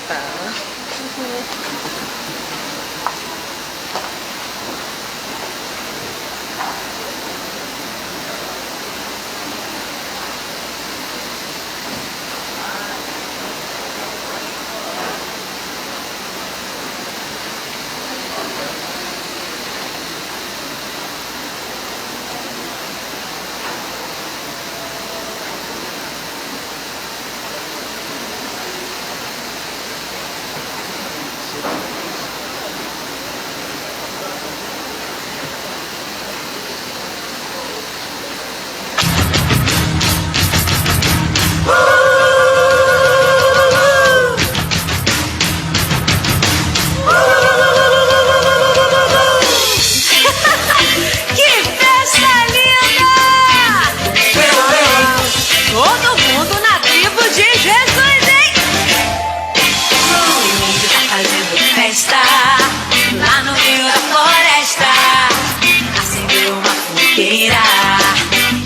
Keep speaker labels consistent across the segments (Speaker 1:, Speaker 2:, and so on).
Speaker 1: Tá.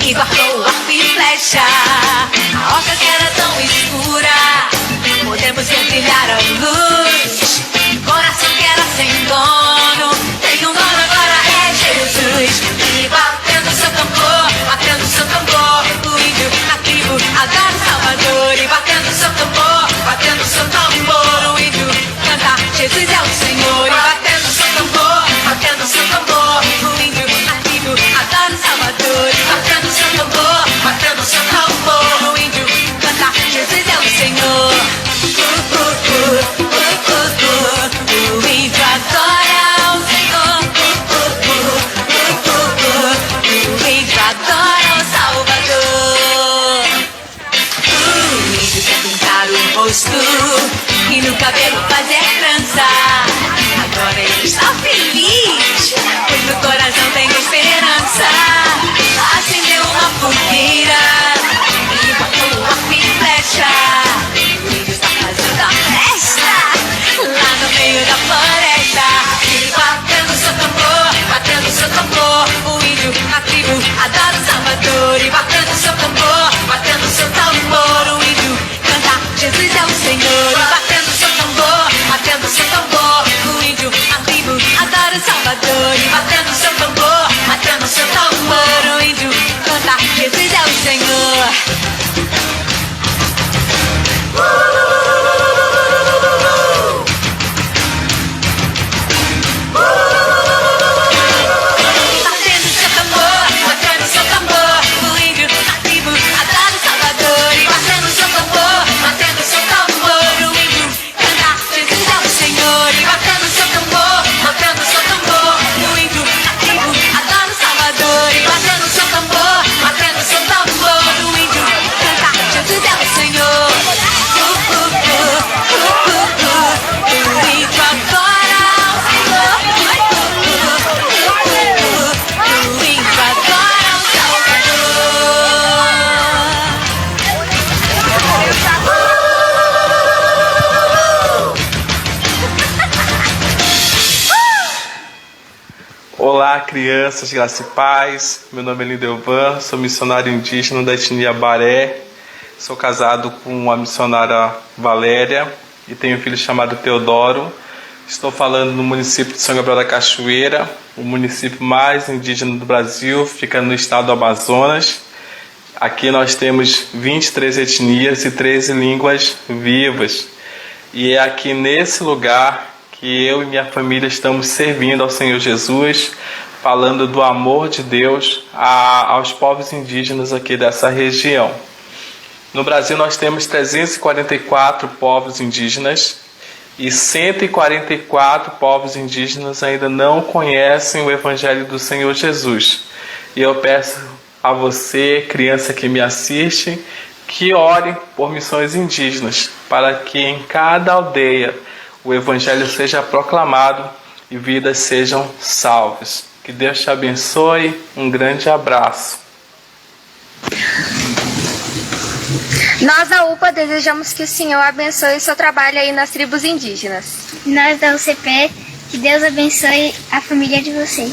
Speaker 2: E guardou arco e flecha. A oca que era tão escura, podemos ver brilhar a luz. Coração que era sem dono, tem um dono agora, é Jesus. E batendo seu tambor, o índio, a tribo, adora o Salvador. E batendo seu tambor, o índio canta, Jesus é o Senhor. E batendo seu tambor, o índio, a tribo, adora o Salvador. E batendo seu tambor, o índio canta, Jesus é o Senhor. O índio adora o Senhor. O índio adora o Salvador. O índio quer pintar o rosto e no cabelo fazer trança. Agora ele está feliz, pois no coração tem esperança. Acendeu uma fogueira e botou arco e flecha. O índio está fazendo a festa lá no meio da floresta. E batendo seu tambor, o índio, a tribo, adora o Salvador. E batendo seu tambor, o índio canta, Jesus é o Senhor. E batendo seu tambor, o índio, a tribo, adora o Salvador. E batendo seu tambor, o índio canta, Jesus é o Senhor. Batendo seu tambor, o índio, a tribo, adora o Salvador. E batendo seu tambor, o índio canta, Jesus é o Senhor. E batendo seu tambor, o índio, a tribo, adora o Salvador. E batendo seu tambor, o índio canta, Jesus é o Senhor. O índio adora o Senhor. O índio adora o Salvador.
Speaker 3: Olá, crianças, graça e paz. Meu nome é Lindelvan, sou missionário indígena da etnia Baré. Sou casado com a missionária Valéria e tenho um filho chamado Teodoro. Estou falando no município de São Gabriel da Cachoeira, o município mais indígena do Brasil, fica no estado do Amazonas. Aqui nós temos 23 etnias e 13 línguas vivas. E é aqui nesse lugar que eu e minha família estamos servindo ao Senhor Jesus, falando do amor de Deus aos povos indígenas aqui dessa região. No Brasil nós temos 344 povos indígenas e 144 povos indígenas ainda não conhecem o Evangelho do Senhor Jesus. E eu peço a você, criança que me assiste, que ore por missões indígenas, para que em cada aldeia o Evangelho seja proclamado e vidas sejam salvas. Que Deus te abençoe. Um grande abraço.
Speaker 4: Nós da UPA desejamos que o Senhor abençoe o seu trabalho aí nas tribos indígenas.
Speaker 5: Nós da UCP, que Deus abençoe a família de vocês.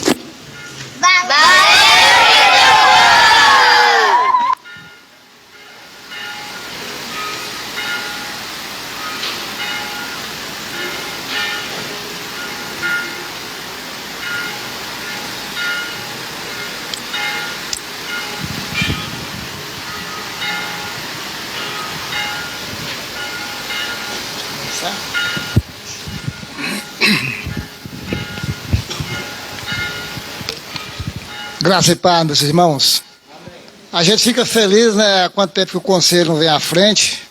Speaker 1: Graça e paz, meus irmãos. A gente fica feliz, né? Há quanto tempo que o conselho não vem à frente,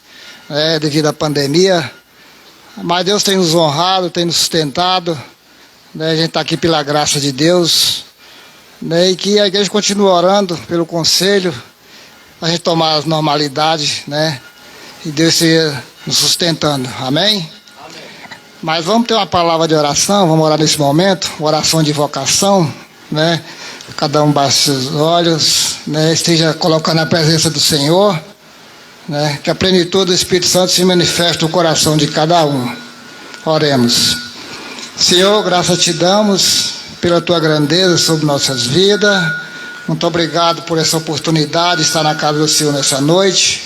Speaker 1: né, devido à pandemia. Mas Deus tem nos honrado, tem nos sustentado, né? A gente está aqui pela graça de Deus, né? E que a igreja continue orando pelo conselho, a gente tomar as normalidades, né? E Deus esteja nos sustentando. Amém? Mas vamos ter uma palavra de oração, vamos orar nesse momento, oração de invocação, né? Cada um baixe seus olhos, né? Esteja colocando a presença do Senhor, né? Que a plenitude do Espírito Santo se manifeste no coração de cada um. Oremos. Senhor, graças te damos pela tua grandeza sobre nossas vidas. Muito obrigado por essa oportunidade de estar na casa do Senhor nessa noite.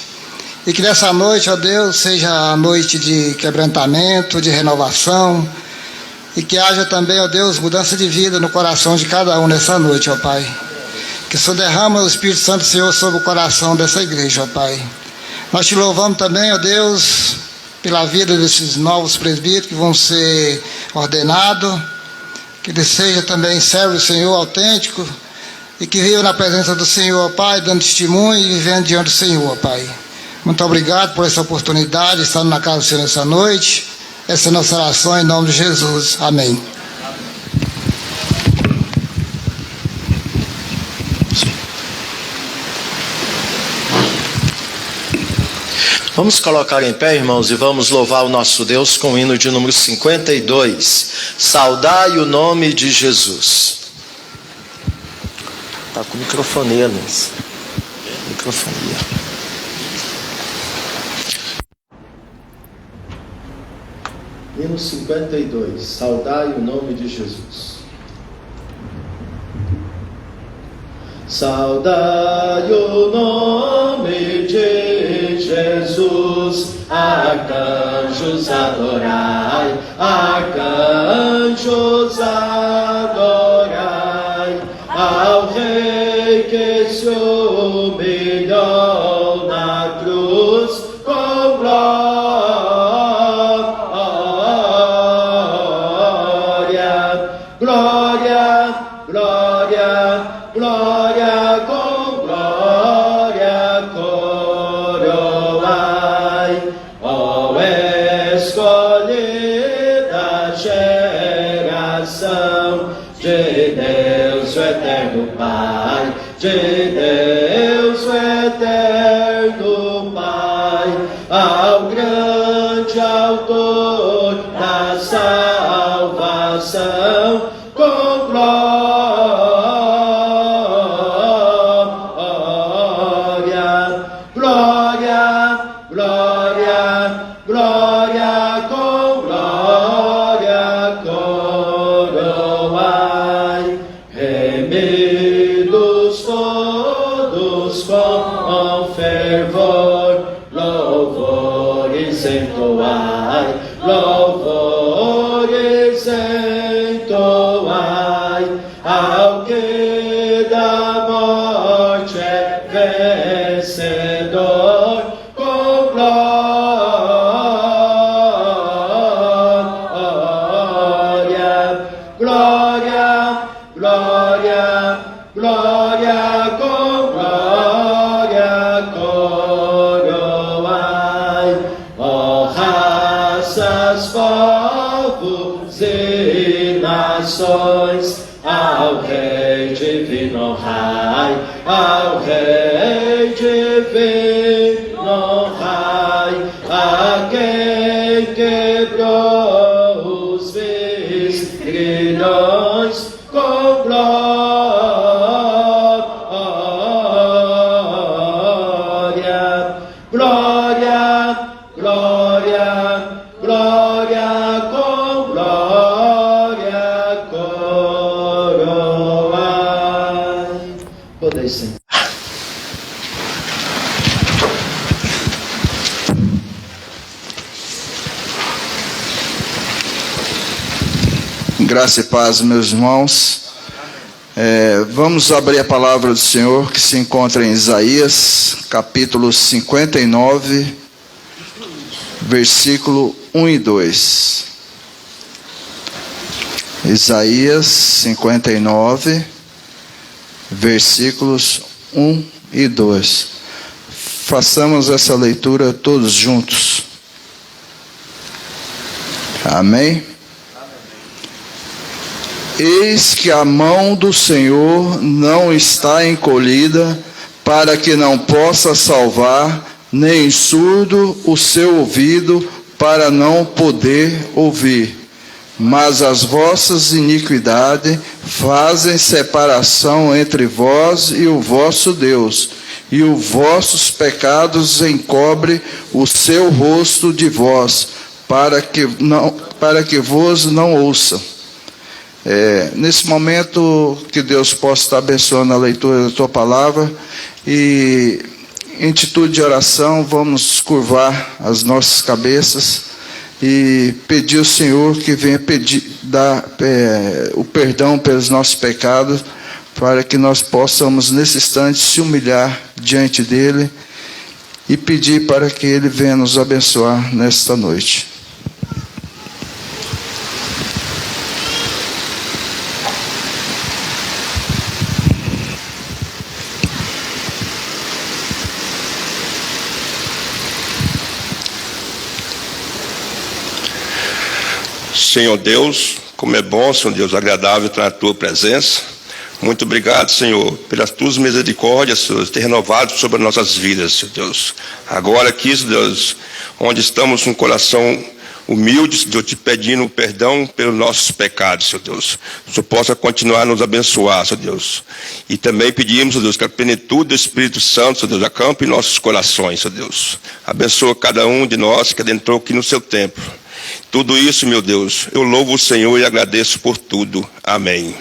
Speaker 1: E que nessa noite, ó Deus, seja a noite de quebrantamento, de renovação. E que haja também, ó Deus, mudança de vida no coração de cada um nessa noite, ó Pai. Que o Senhor derrama o Espírito Santo, Senhor, sobre o coração dessa igreja, ó Pai. Nós te louvamos também, ó Deus, pela vida desses novos presbíteros que vão ser ordenados. Que eles sejam também servos do Senhor autêntico. E que vivam na presença do Senhor, ó Pai, dando testemunho e vivendo diante do Senhor, ó Pai. Muito obrigado por essa oportunidade, estando na casa do Senhor nessa noite. Essa é a nossa oração em nome de Jesus. Amém.
Speaker 6: Vamos colocar em pé, irmãos, e vamos louvar o nosso Deus com o hino de número 52. Saudai o nome de Jesus. Está com microfonia, Luiz. Microfonia. Hino 52, saudai o nome de Jesus. Saudai o nome de Jesus, arcanjos adorai, arcanjos adorai, ao Rei que se humilhou na cruz com glória. De Deus o eterno Pai, ao grande autor da salvação, com glória, glória, glória, glória, com glória, coroai, remidos todos com fervor, louvores entoai, louvores entoai, ao que da morte é vencedor, com glória, glória, glória, glória, com glória, coroai, ó raças, povos e nações, ao Rei divino honrai, ao Rei divino honrai, a quem quebrou os grilhões, com glória, glória, glória, glória, com glória, coroai. Podeis sentar.
Speaker 7: Graça e paz, meus irmãos. Vamos abrir a palavra do Senhor que se encontra em Isaías, capítulo 59, versículo 1 e 2. Isaías 59, versículos 1 e 2. Façamos essa leitura todos juntos. Amém? Eis que a mão do Senhor não está encolhida, para que não possa salvar, nem surdo o seu ouvido, para não poder ouvir. Mas as vossas iniquidades fazem separação entre vós e o vosso Deus, e os vossos pecados encobrem o seu rosto de vós, para que vos não ouçam. Nesse momento, que Deus possa estar abençoando a leitura da tua palavra, e em atitude de oração, vamos curvar as nossas cabeças e pedir ao Senhor que venha dar o perdão pelos nossos pecados, para que nós possamos nesse instante se humilhar diante dele e pedir para que ele venha nos abençoar nesta noite.
Speaker 8: Senhor Deus, como é bom, Senhor Deus, agradável estar na tua presença. Muito obrigado, Senhor, pelas tuas misericórdias, Senhor, ter renovado sobre as nossas vidas, Senhor Deus. Agora aqui, Senhor Deus, onde estamos com um coração humilde, Senhor, te pedindo perdão pelos nossos pecados, Senhor Deus. Que o Senhor possa continuar a nos abençoar, Senhor Deus. E também pedimos, Senhor Deus, que a plenitude do Espírito Santo, Senhor Deus, acampe em nossos corações, Senhor Deus. Abençoa cada um de nós que adentrou aqui no seu templo. Tudo isso, meu Deus, eu louvo o Senhor e agradeço por tudo. Amém.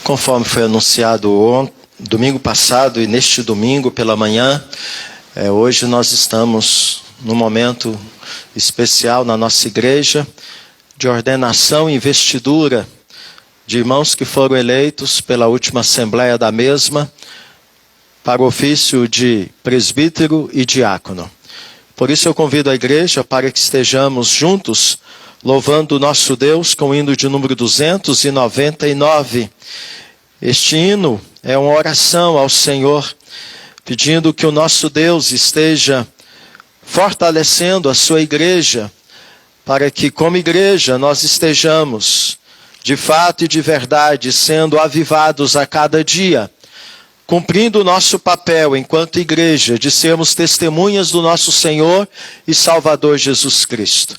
Speaker 6: Conforme foi anunciado domingo passado e neste domingo pela manhã, hoje nós estamos num momento especial na nossa igreja de ordenação e investidura de irmãos que foram eleitos pela última assembleia da mesma para o ofício de presbítero e diácono. Por isso eu convido a igreja para que estejamos juntos louvando o nosso Deus com o hino de número 299. Este hino é uma oração ao Senhor, pedindo que o nosso Deus esteja fortalecendo a sua igreja, para que como igreja nós estejamos de fato e de verdade, sendo avivados a cada dia, cumprindo o nosso papel enquanto igreja, de sermos testemunhas do nosso Senhor e Salvador Jesus Cristo.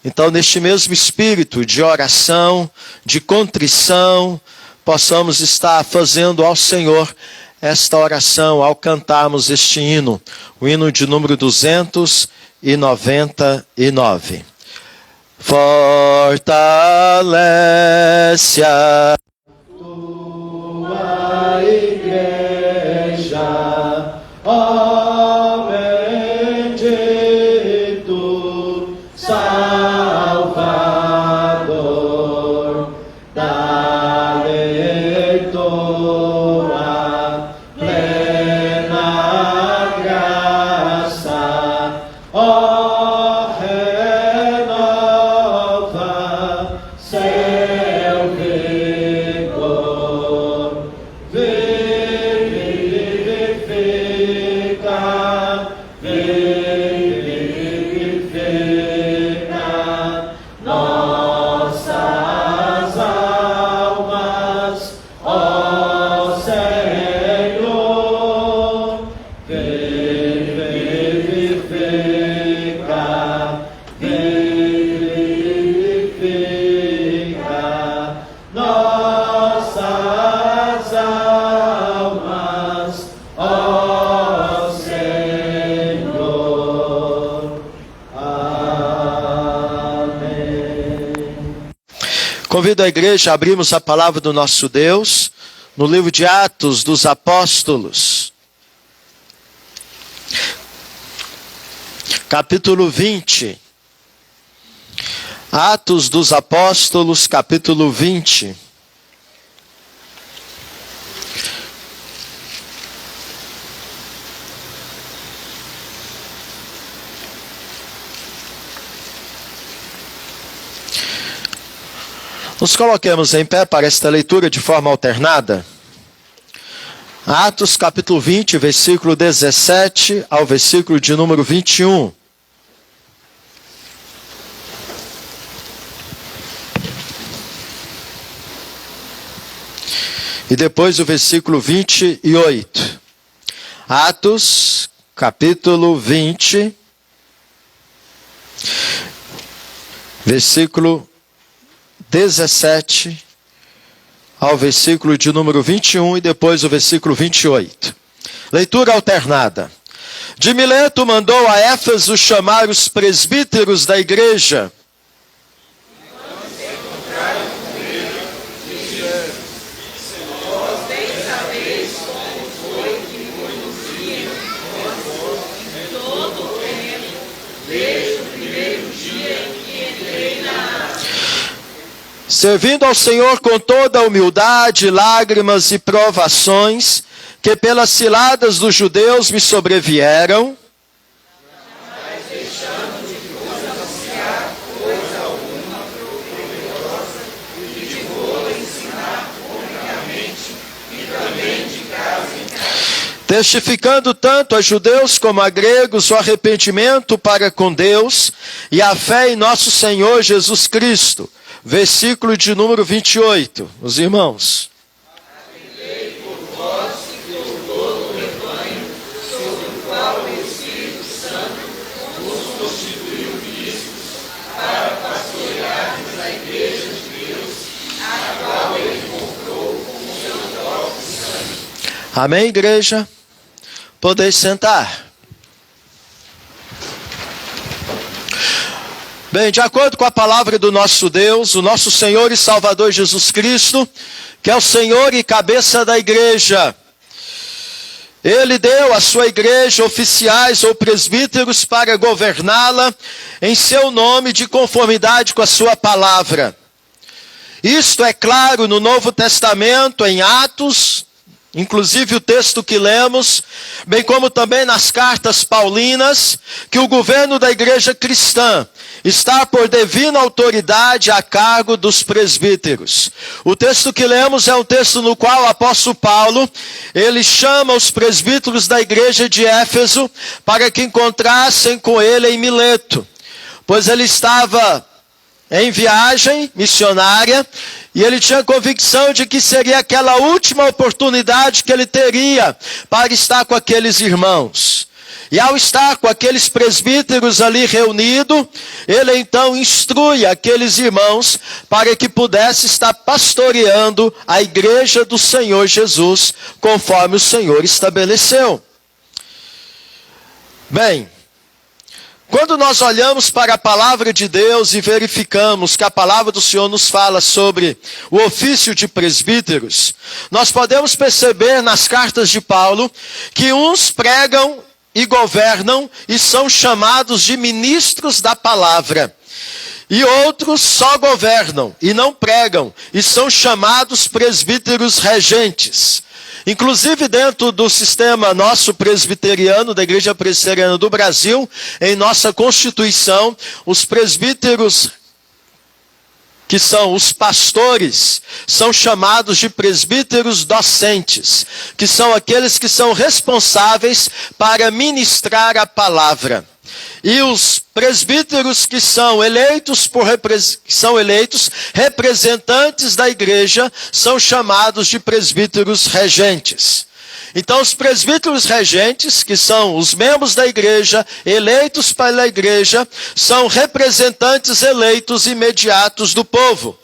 Speaker 6: Então, neste mesmo espírito de oração, de contrição, possamos estar fazendo ao Senhor esta oração ao cantarmos este hino, o hino de número 299. Fortalece a tua igreja, ó bendito Salvador, dá-lhe tua plena graça, ó Convido a igreja a abrirmos a palavra do nosso Deus no livro de Atos dos Apóstolos, capítulo 20. Atos dos Apóstolos, capítulo 20. Nos coloquemos em pé para esta leitura de forma alternada. Atos capítulo 20, versículo 17 ao versículo de número 21. E depois o versículo 28. Atos capítulo 20, versículo 17 ao versículo de número 21 e depois o versículo 28. Leitura alternada. De Mileto mandou a Éfeso chamar os presbíteros da igreja. Servindo ao Senhor com toda a humildade, lágrimas e provações, que pelas ciladas dos judeus me sobrevieram, testificando tanto a judeus como a gregos o arrependimento para com Deus e a fé em nosso Senhor Jesus Cristo. Versículo de número 28, os irmãos. Amém, igreja? Podeis sentar. Bem, de acordo com a palavra do nosso Deus, o nosso Senhor e Salvador Jesus Cristo, que é o Senhor e cabeça da igreja, Ele deu à sua igreja oficiais ou presbíteros para governá-la em seu nome de conformidade com a sua palavra. Isto é claro no Novo Testamento, em Atos, inclusive o texto que lemos, bem como também nas cartas paulinas, que o governo da igreja cristã está por divina autoridade a cargo dos presbíteros. O texto que lemos é um texto no qual o apóstolo Paulo, ele chama os presbíteros da igreja de Éfeso para que encontrassem com ele em Mileto, pois ele estava em viagem missionária, e ele tinha convicção de que seria aquela última oportunidade que ele teria para estar com aqueles irmãos. E ao estar com aqueles presbíteros ali reunidos, ele então instrui aqueles irmãos para que pudesse estar pastoreando a igreja do Senhor Jesus, conforme o Senhor estabeleceu. Bem, quando nós olhamos para a palavra de Deus e verificamos que a palavra do Senhor nos fala sobre o ofício de presbíteros, nós podemos perceber nas cartas de Paulo que uns pregam e governam e são chamados de ministros da palavra. E outros só governam e não pregam e são chamados presbíteros regentes. Inclusive dentro do sistema nosso presbiteriano, da Igreja Presbiteriana do Brasil, em nossa Constituição, os presbíteros, que são os pastores, são chamados de presbíteros docentes, que são aqueles que são responsáveis para ministrar a palavra. E os presbíteros que são eleitos representantes da igreja são chamados de presbíteros regentes. Então os presbíteros regentes, que são os membros da igreja, eleitos pela igreja, são representantes eleitos imediatos do povo.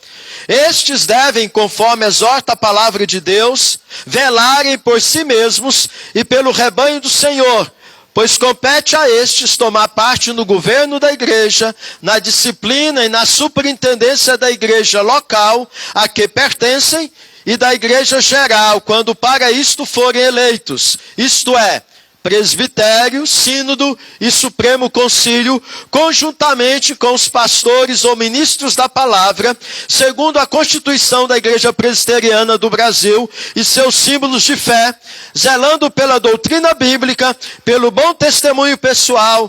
Speaker 6: Estes devem, conforme exorta a palavra de Deus, velarem por si mesmos e pelo rebanho do Senhor, pois compete a estes tomar parte no governo da igreja, na disciplina e na superintendência da igreja local a que pertencem e da igreja geral, quando para isto forem eleitos, isto é, presbitério, sínodo e supremo concílio, conjuntamente com os pastores ou ministros da palavra, segundo a Constituição da Igreja Presbiteriana do Brasil e seus símbolos de fé, zelando pela doutrina bíblica, pelo bom testemunho pessoal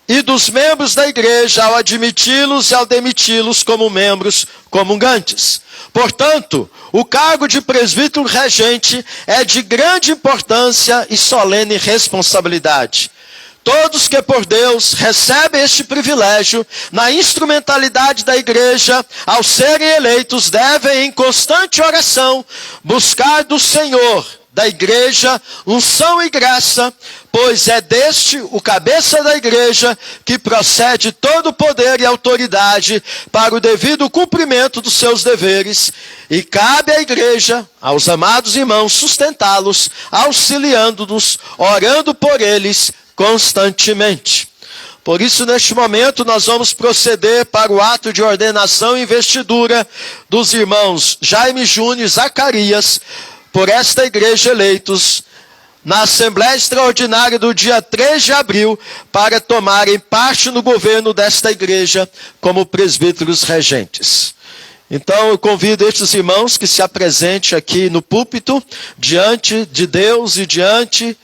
Speaker 6: e dos membros da igreja ao admiti-los e ao demiti-los como membros comungantes. Portanto, o cargo de presbítero regente é de grande importância e solene responsabilidade. Todos que por Deus recebem este privilégio, na instrumentalidade da igreja, ao serem eleitos, devem em constante oração buscar do Senhor, da igreja, unção e graça, pois é deste, o cabeça da igreja, que procede todo o poder e autoridade para o devido cumprimento dos seus deveres, e cabe à igreja, aos amados irmãos, sustentá-los, auxiliando-nos, orando por eles constantemente. Por isso, neste momento, nós vamos proceder para o ato de ordenação e investidura dos irmãos Jaime Júnior e Zacarias, por esta igreja eleitos na Assembleia Extraordinária do dia 3 de abril, para tomarem parte no governo desta igreja como presbíteros regentes. Então eu convido estes irmãos que se apresentem aqui no púlpito, diante de Deus e diante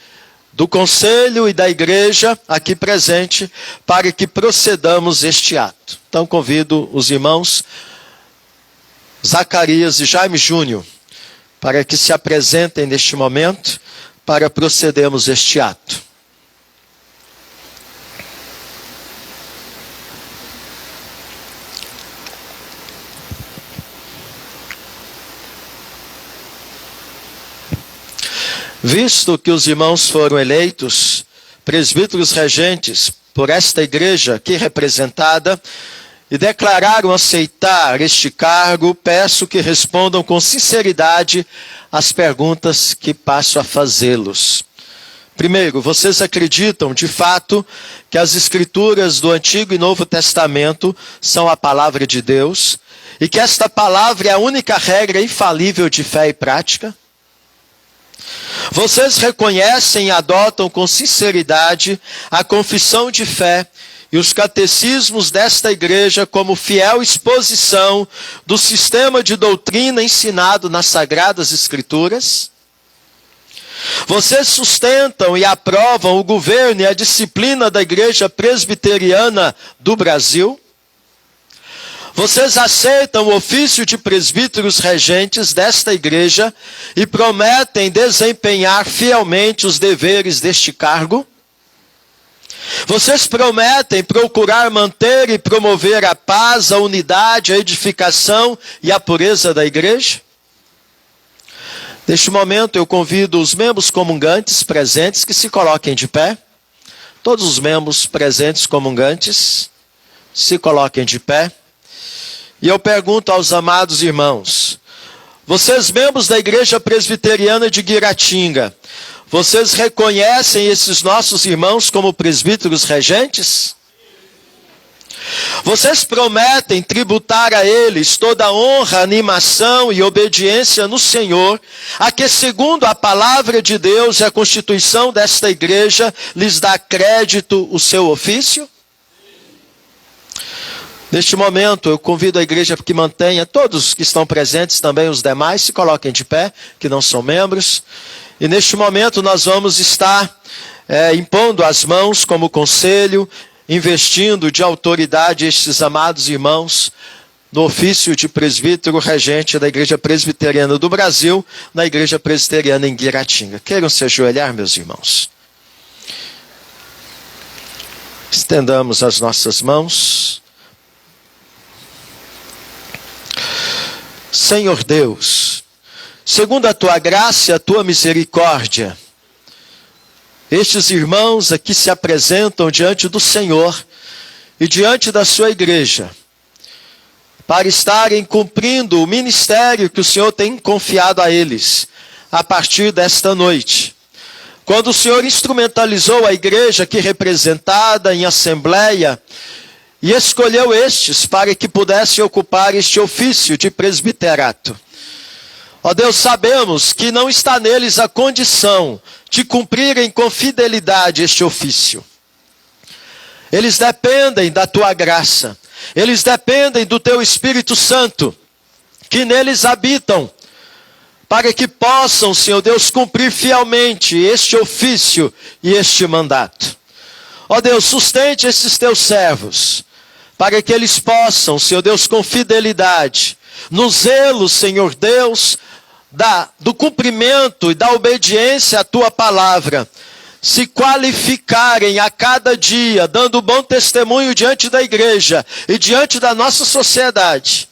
Speaker 6: do conselho e da igreja aqui presente, para que procedamos este ato. Então convido os irmãos Zacarias e Jaime Júnior para que se apresentem neste momento, para procedermos este ato. Visto que os irmãos foram eleitos presbíteros regentes por esta igreja aqui representada, e declararam aceitar este cargo, peço que respondam com sinceridade as perguntas que passo a fazê-los. Primeiro, vocês acreditam de fato que as escrituras do Antigo e Novo Testamento são a palavra de Deus e que esta palavra é a única regra infalível de fé e prática? Vocês reconhecem e adotam com sinceridade a confissão de fé e os catecismos desta igreja como fiel exposição do sistema de doutrina ensinado nas Sagradas Escrituras? Vocês sustentam e aprovam o governo e a disciplina da Igreja Presbiteriana do Brasil? Vocês aceitam o ofício de presbíteros regentes desta igreja e prometem desempenhar fielmente os deveres deste cargo? Vocês prometem procurar manter e promover a paz, a unidade, a edificação e a pureza da igreja? Neste momento eu convido os membros comungantes presentes que se coloquem de pé. Todos os membros presentes comungantes se coloquem de pé. E eu pergunto aos amados irmãos, vocês membros da Igreja Presbiteriana de Guiratinga, vocês reconhecem esses nossos irmãos como presbíteros regentes? Vocês prometem tributar a eles toda a honra, animação e obediência no Senhor, a que segundo a palavra de Deus e a constituição desta igreja, lhes dá crédito o seu ofício? Neste momento, eu convido a igreja que mantenha, todos que estão presentes, também os demais, se coloquem de pé, que não são membros. E neste momento nós vamos estar impondo as mãos como conselho, investindo de autoridade estes amados irmãos no ofício de presbítero regente da Igreja Presbiteriana do Brasil, na Igreja Presbiteriana em Guiratinga. Queiram se ajoelhar, meus irmãos. Estendamos as nossas mãos. Senhor Deus, segundo a tua graça e a tua misericórdia, estes irmãos aqui se apresentam diante do Senhor e diante da sua igreja, para estarem cumprindo o ministério que o Senhor tem confiado a eles, a partir desta noite. Quando o Senhor instrumentalizou a igreja aqui representada em assembleia, e escolheu estes para que pudessem ocupar este ofício de presbiterato. Ó Deus, sabemos que não está neles a condição de cumprirem com fidelidade este ofício. Eles dependem da tua graça, eles dependem do teu Espírito Santo, que neles habitam, para que possam, Senhor Deus, cumprir fielmente este ofício e este mandato. Ó Deus, sustente esses teus servos, para que eles possam, Senhor Deus, com fidelidade, no zelo, Senhor Deus, do cumprimento e da obediência à tua palavra, se qualificarem a cada dia, dando bom testemunho diante da igreja e diante da nossa sociedade,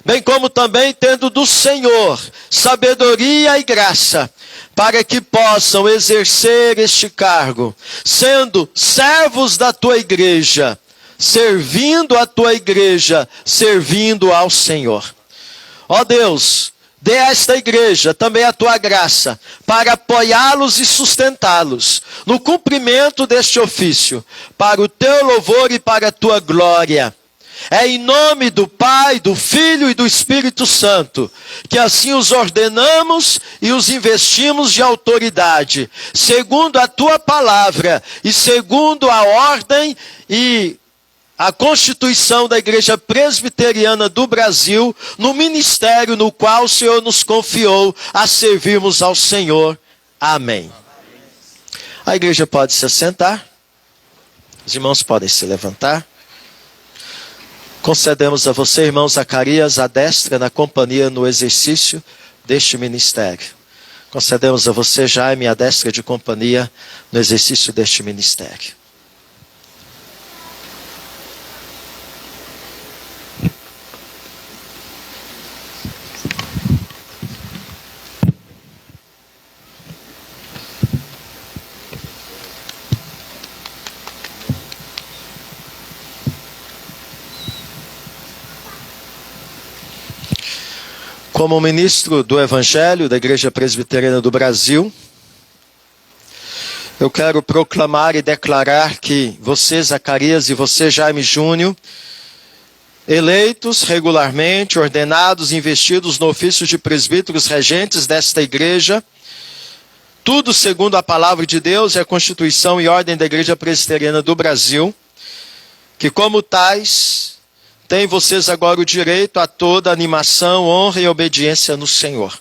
Speaker 6: bem como também tendo do Senhor sabedoria e graça, para que possam exercer este cargo, sendo servos da tua igreja, servindo a tua igreja, servindo ao Senhor. Ó Deus, dê a esta igreja também a tua graça, para apoiá-los e sustentá-los no cumprimento deste ofício, para o teu louvor e para a tua glória. É em nome do Pai, do Filho e do Espírito Santo, que assim os ordenamos e os investimos de autoridade, segundo a tua palavra e segundo a ordem e a Constituição da Igreja Presbiteriana do Brasil, no ministério no qual o Senhor nos confiou a servirmos ao Senhor. Amém. A igreja pode se assentar, os irmãos podem se levantar. Concedemos a você, irmão Zacarias, a destra na companhia no exercício deste ministério. Concedemos a você, Jaime, a destra de companhia no exercício deste ministério. Como ministro do Evangelho da Igreja Presbiteriana do Brasil, eu quero proclamar e declarar que você, Zacarias, e você, Jaime Júnior, eleitos regularmente, ordenados, investidos no ofício de presbíteros regentes desta igreja, tudo segundo a palavra de Deus e a Constituição e ordem da Igreja Presbiteriana do Brasil, que como tais, têm vocês agora o direito a toda animação, honra e obediência no Senhor.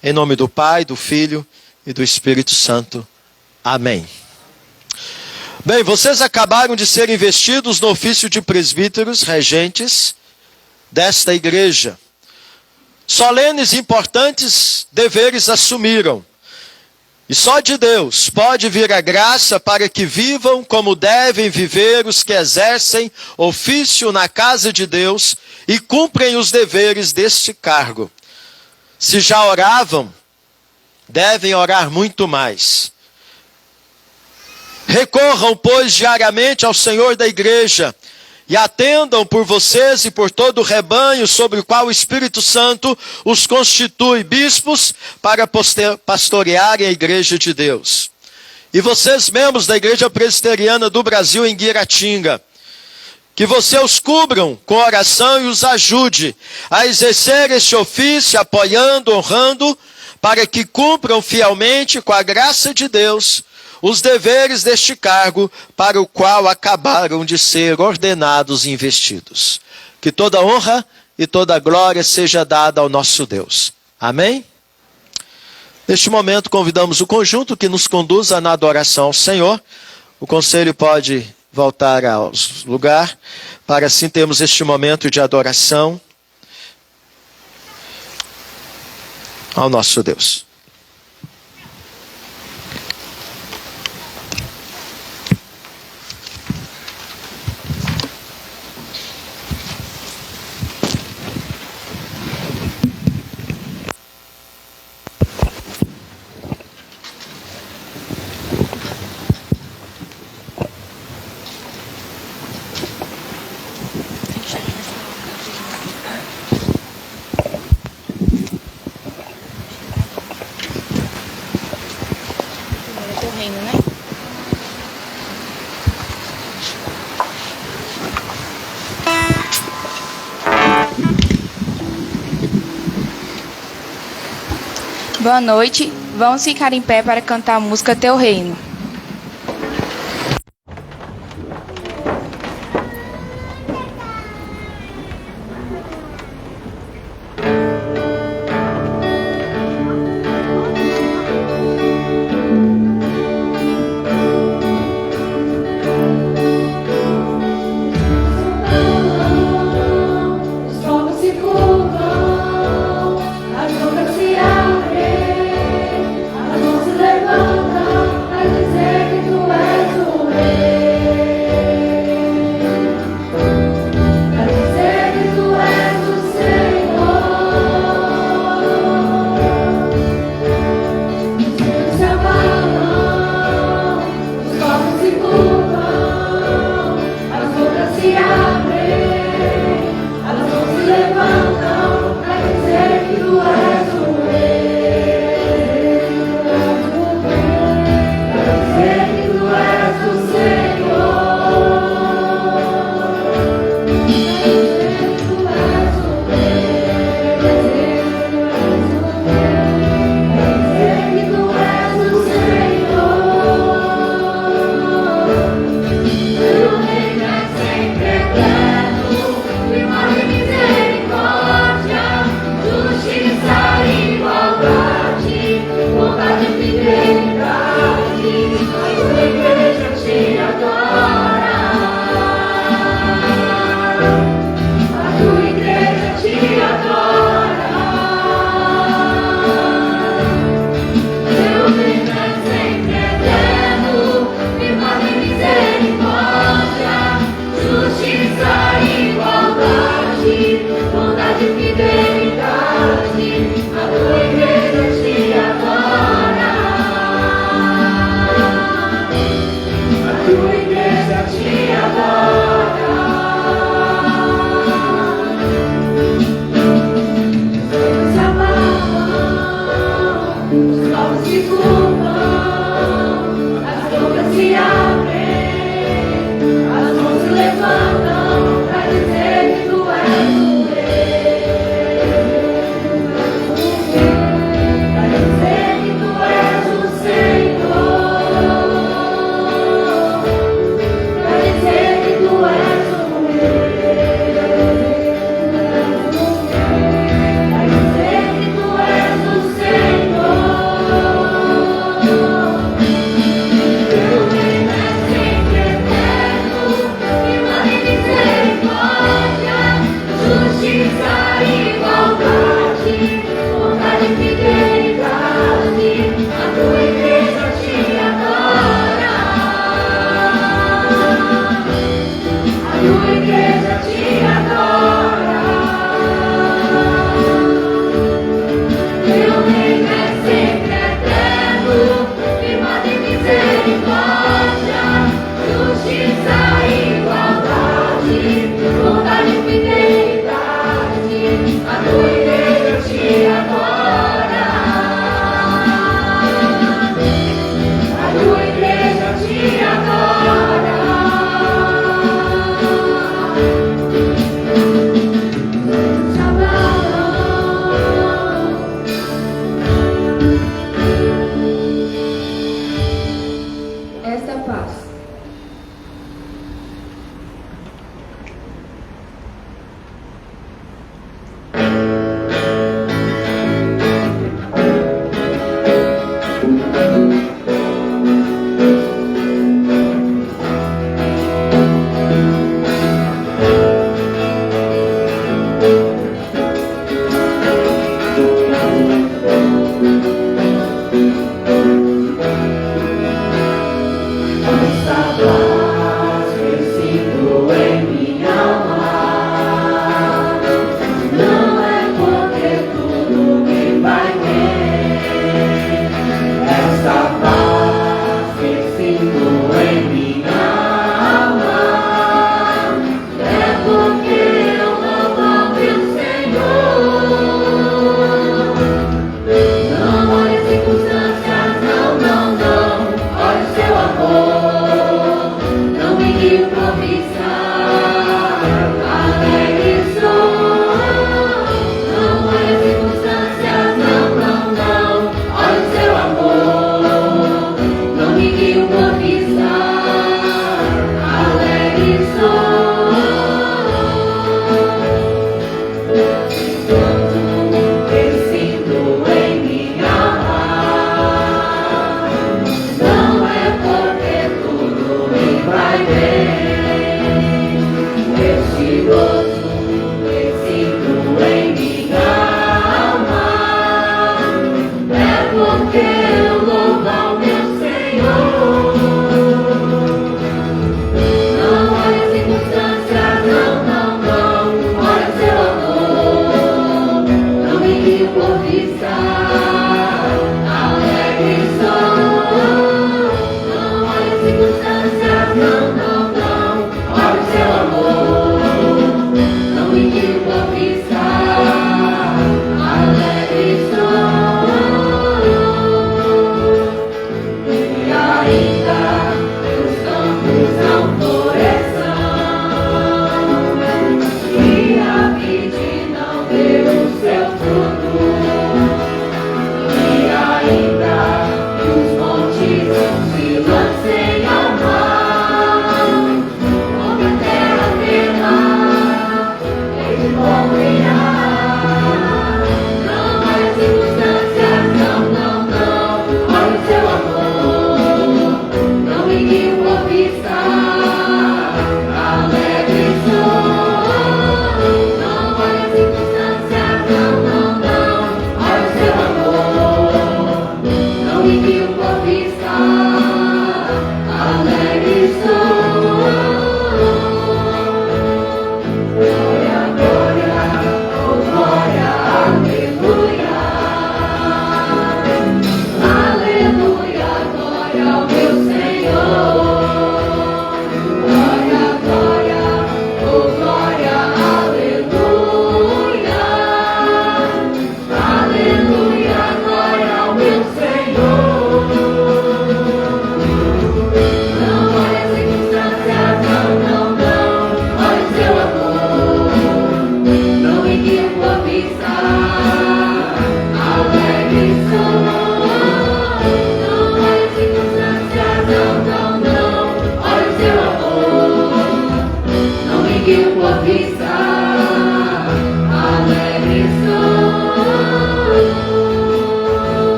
Speaker 6: Em nome do Pai, do Filho e do Espírito Santo. Amém. Bem, vocês acabaram de ser investidos no ofício de presbíteros regentes desta igreja. Solenes e importantes deveres assumiram. E só de Deus pode vir a graça para que vivam como devem viver os que exercem ofício na casa de Deus e cumprem os deveres deste cargo. Se já oravam, devem orar muito mais. Recorram, pois, diariamente ao Senhor da igreja e atendam por vocês e por todo o rebanho sobre o qual o Espírito Santo os constitui bispos para pastorearem a igreja de Deus. E vocês, membros da Igreja Presbiteriana do Brasil em Guiratinga, que vocês os cubram com oração e os ajude a exercer este ofício, apoiando, honrando, para que cumpram fielmente, com a graça de Deus, os deveres deste cargo para o qual acabaram de ser ordenados e investidos. Que toda honra e toda glória seja dada ao nosso Deus. Amém? Neste momento convidamos o conjunto que nos conduza na adoração ao Senhor. O conselho pode voltar ao lugar, para assim termos este momento de adoração ao nosso Deus.
Speaker 9: Boa noite, vamos ficar em pé para cantar a música Teu Reino.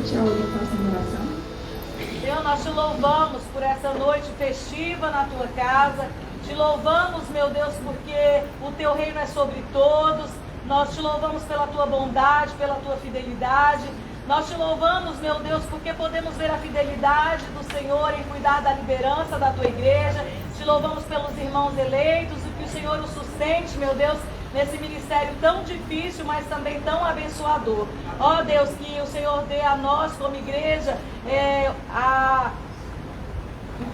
Speaker 10: Senhor, nós te louvamos por essa noite festiva na tua casa. Te louvamos, meu Deus, porque o teu reino é sobre todos. Nós te louvamos pela tua bondade, pela tua fidelidade. Nós te louvamos, meu Deus, porque podemos ver a fidelidade do Senhor em cuidar da liderança da tua igreja. Te louvamos pelos irmãos eleitos e que o Senhor os sustente, meu Deus, nesse ministério tão difícil, mas também tão abençoador. Ó Deus, que o Senhor dê a nós como igreja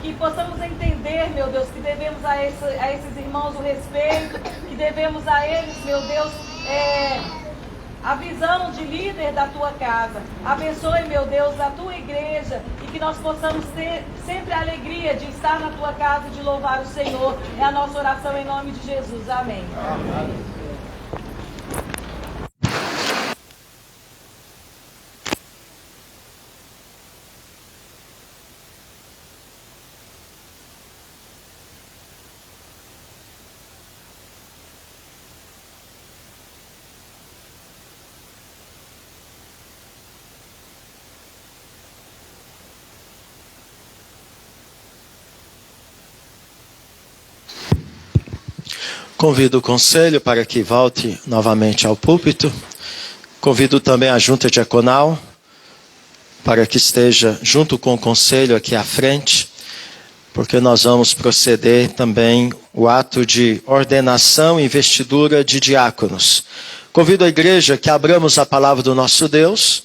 Speaker 10: que possamos entender, meu Deus, que devemos a esses irmãos o respeito, que devemos a eles, meu Deus, a visão de líder da tua casa. Abençoe, meu Deus, a tua igreja e que nós possamos ter sempre a alegria de estar na tua casa e de louvar o Senhor. É a nossa oração em nome de Jesus. Amém. Amém.
Speaker 6: Convido o conselho para que volte novamente ao púlpito. Convido também a junta diaconal para que esteja junto com o conselho aqui à frente, porque nós vamos proceder também o ato de ordenação e investidura de diáconos. Convido a igreja que abramos a palavra do nosso Deus,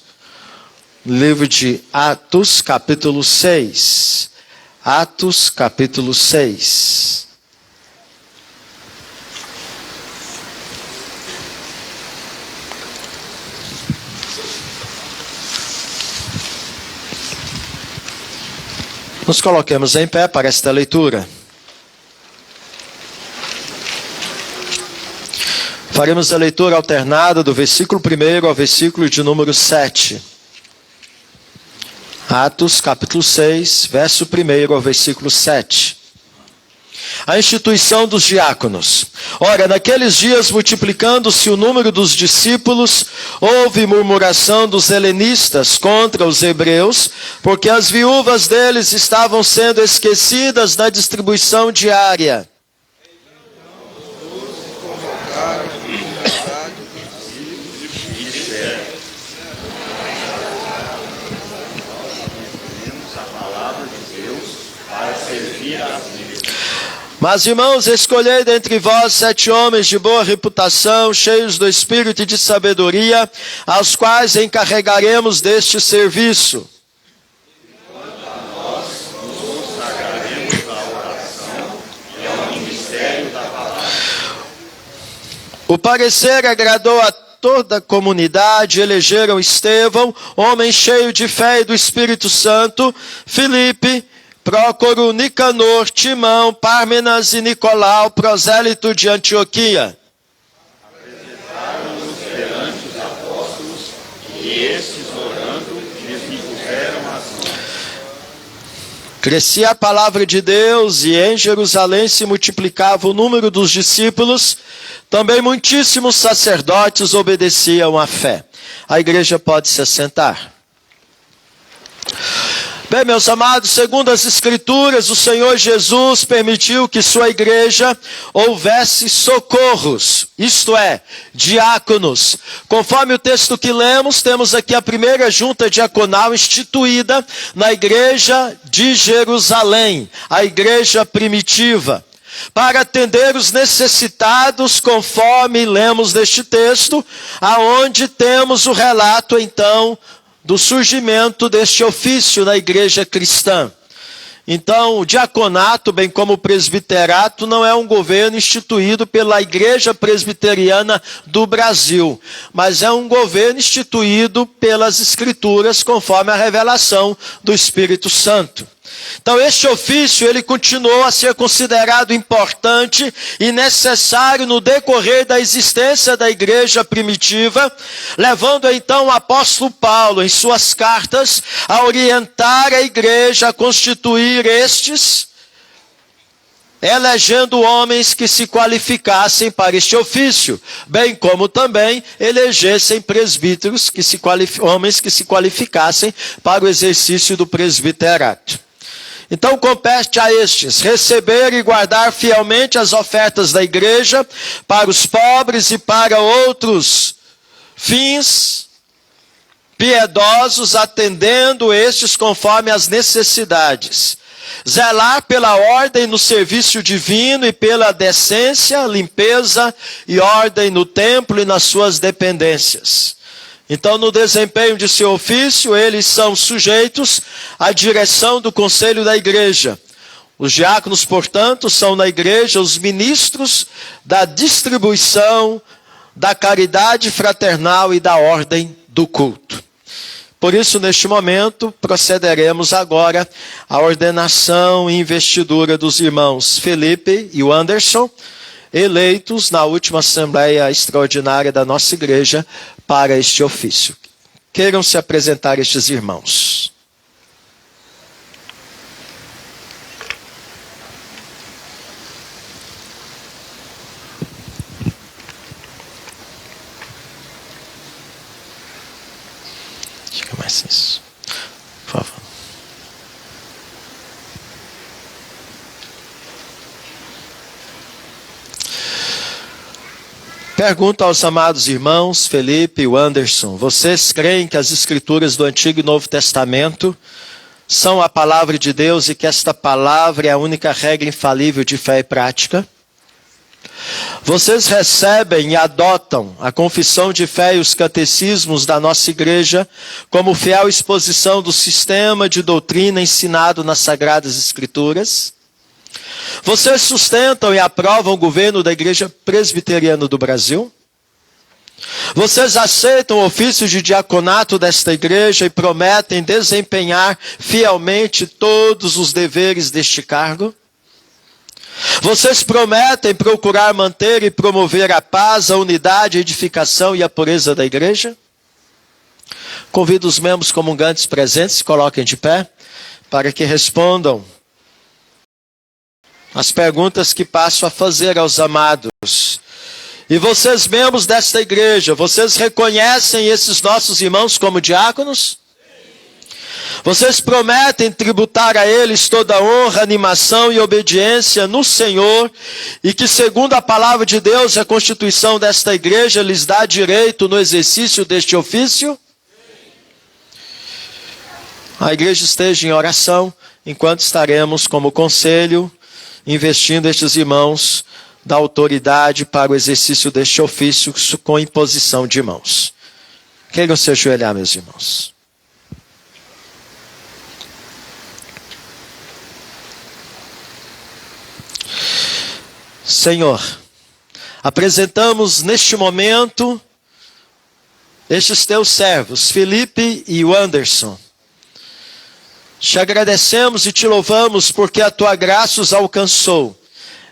Speaker 6: livro de Atos, capítulo 6. Atos, capítulo 6. Nos coloquemos em pé para esta leitura. Faremos a leitura alternada do versículo 1 ao versículo de número 7. Atos, capítulo 6, verso 1 ao versículo 7. A instituição dos diáconos. Ora, naqueles dias, multiplicando-se o número dos discípulos, houve murmuração dos helenistas contra os hebreus, porque as viúvas deles estavam sendo esquecidas na distribuição diária. Mas, irmãos, escolhei dentre vós 7 homens de boa reputação, cheios do espírito e de sabedoria, aos quais encarregaremos deste serviço. Quanto a nós, nos consagraremos à oração e ao ministério da palavra. O parecer agradou a toda a comunidade. Elegeram Estevão, homem cheio de fé e do Espírito Santo, Filipe, Prócoro, Nicanor, Timão, Pármenas e Nicolau, prosélito de Antioquia. Apresentaram-nos perante os apóstolos, e estes, orando, lhes impuseram as mãos. Crescia a palavra de Deus, e em Jerusalém se multiplicava o número dos discípulos. Também muitíssimos sacerdotes obedeciam à fé. A igreja pode se assentar. Bem, meus amados, segundo as Escrituras, o Senhor Jesus permitiu que sua igreja houvesse socorros, isto é, diáconos. Conforme o texto que lemos, temos aqui a primeira junta diaconal instituída na igreja de Jerusalém, a igreja primitiva, para atender os necessitados, conforme lemos neste texto, aonde temos o relato, então, do surgimento deste ofício na igreja cristã. Então, o diaconato, bem como o presbiterato, não é um governo instituído pela Igreja Presbiteriana do Brasil, mas é um governo instituído pelas Escrituras, conforme a revelação do Espírito Santo. Então, este ofício, ele continuou a ser considerado importante e necessário no decorrer da existência da igreja primitiva, levando então o apóstolo Paulo, em suas cartas, a orientar a igreja a constituir estes elegendo homens que se qualificassem para este ofício, bem como também elegessem presbíteros, homens que se qualificassem para o exercício do presbiterato. Então compete a estes receber e guardar fielmente as ofertas da igreja para os pobres e para outros fins piedosos, atendendo estes conforme as necessidades. Zelar pela ordem no serviço divino e pela decência, limpeza e ordem no templo e nas suas dependências. Então, no desempenho de seu ofício, eles são sujeitos à direção do conselho da igreja. Os diáconos, portanto, são na igreja os ministros da distribuição, da caridade fraternal e da ordem do culto. Por isso, neste momento, procederemos agora à ordenação e investidura dos irmãos Felipe e Anderson, eleitos na última Assembleia Extraordinária da nossa igreja para este ofício. Queiram se apresentar estes irmãos. Fica mais isso, por favor. Pergunto aos amados irmãos Felipe e Anderson: vocês creem que as escrituras do Antigo e Novo Testamento são a palavra de Deus e que esta palavra é a única regra infalível de fé e prática? Vocês recebem e adotam a confissão de fé e os catecismos da nossa igreja como fiel exposição do sistema de doutrina ensinado nas Sagradas Escrituras? Vocês sustentam e aprovam o governo da Igreja Presbiteriana do Brasil? Vocês aceitam o ofício de diaconato desta igreja e prometem desempenhar fielmente todos os deveres deste cargo? Vocês prometem procurar manter e promover a paz, a unidade, a edificação e a pureza da igreja? Convido os membros comungantes presentes, se coloquem de pé, para que respondam as perguntas que passo a fazer aos amados. E vocês, membros desta igreja, vocês reconhecem esses nossos irmãos como diáconos? Vocês prometem tributar a eles toda honra, animação e obediência no Senhor, e que, segundo a palavra de Deus, a constituição desta igreja lhes dá direito no exercício deste ofício? A igreja esteja em oração, enquanto estaremos como conselho, investindo estes irmãos da autoridade para o exercício deste ofício com imposição de mãos. Queiram se ajoelhar, meus irmãos. Senhor, apresentamos neste momento estes teus servos, Felipe e Anderson. Te agradecemos e te louvamos porque a tua graça os alcançou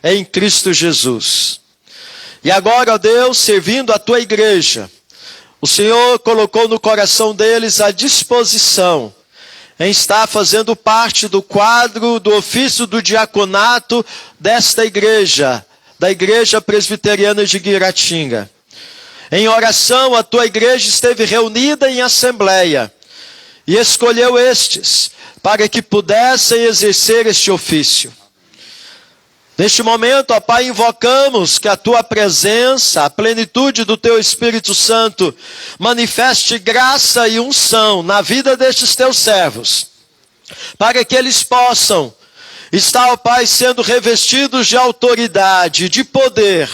Speaker 6: em Cristo Jesus. E agora, ó Deus, servindo a tua igreja, o Senhor colocou no coração deles a disposição em estar fazendo parte do quadro do ofício do diaconato desta igreja, da Igreja Presbiteriana de Guiratinga. Em oração, a tua igreja esteve reunida em assembleia e escolheu estes para que pudessem exercer este ofício. Neste momento, ó Pai, invocamos que a tua presença, a plenitude do teu Espírito Santo, manifeste graça e unção na vida destes teus servos, para que eles possam estar, ó Pai, sendo revestidos de autoridade, de poder,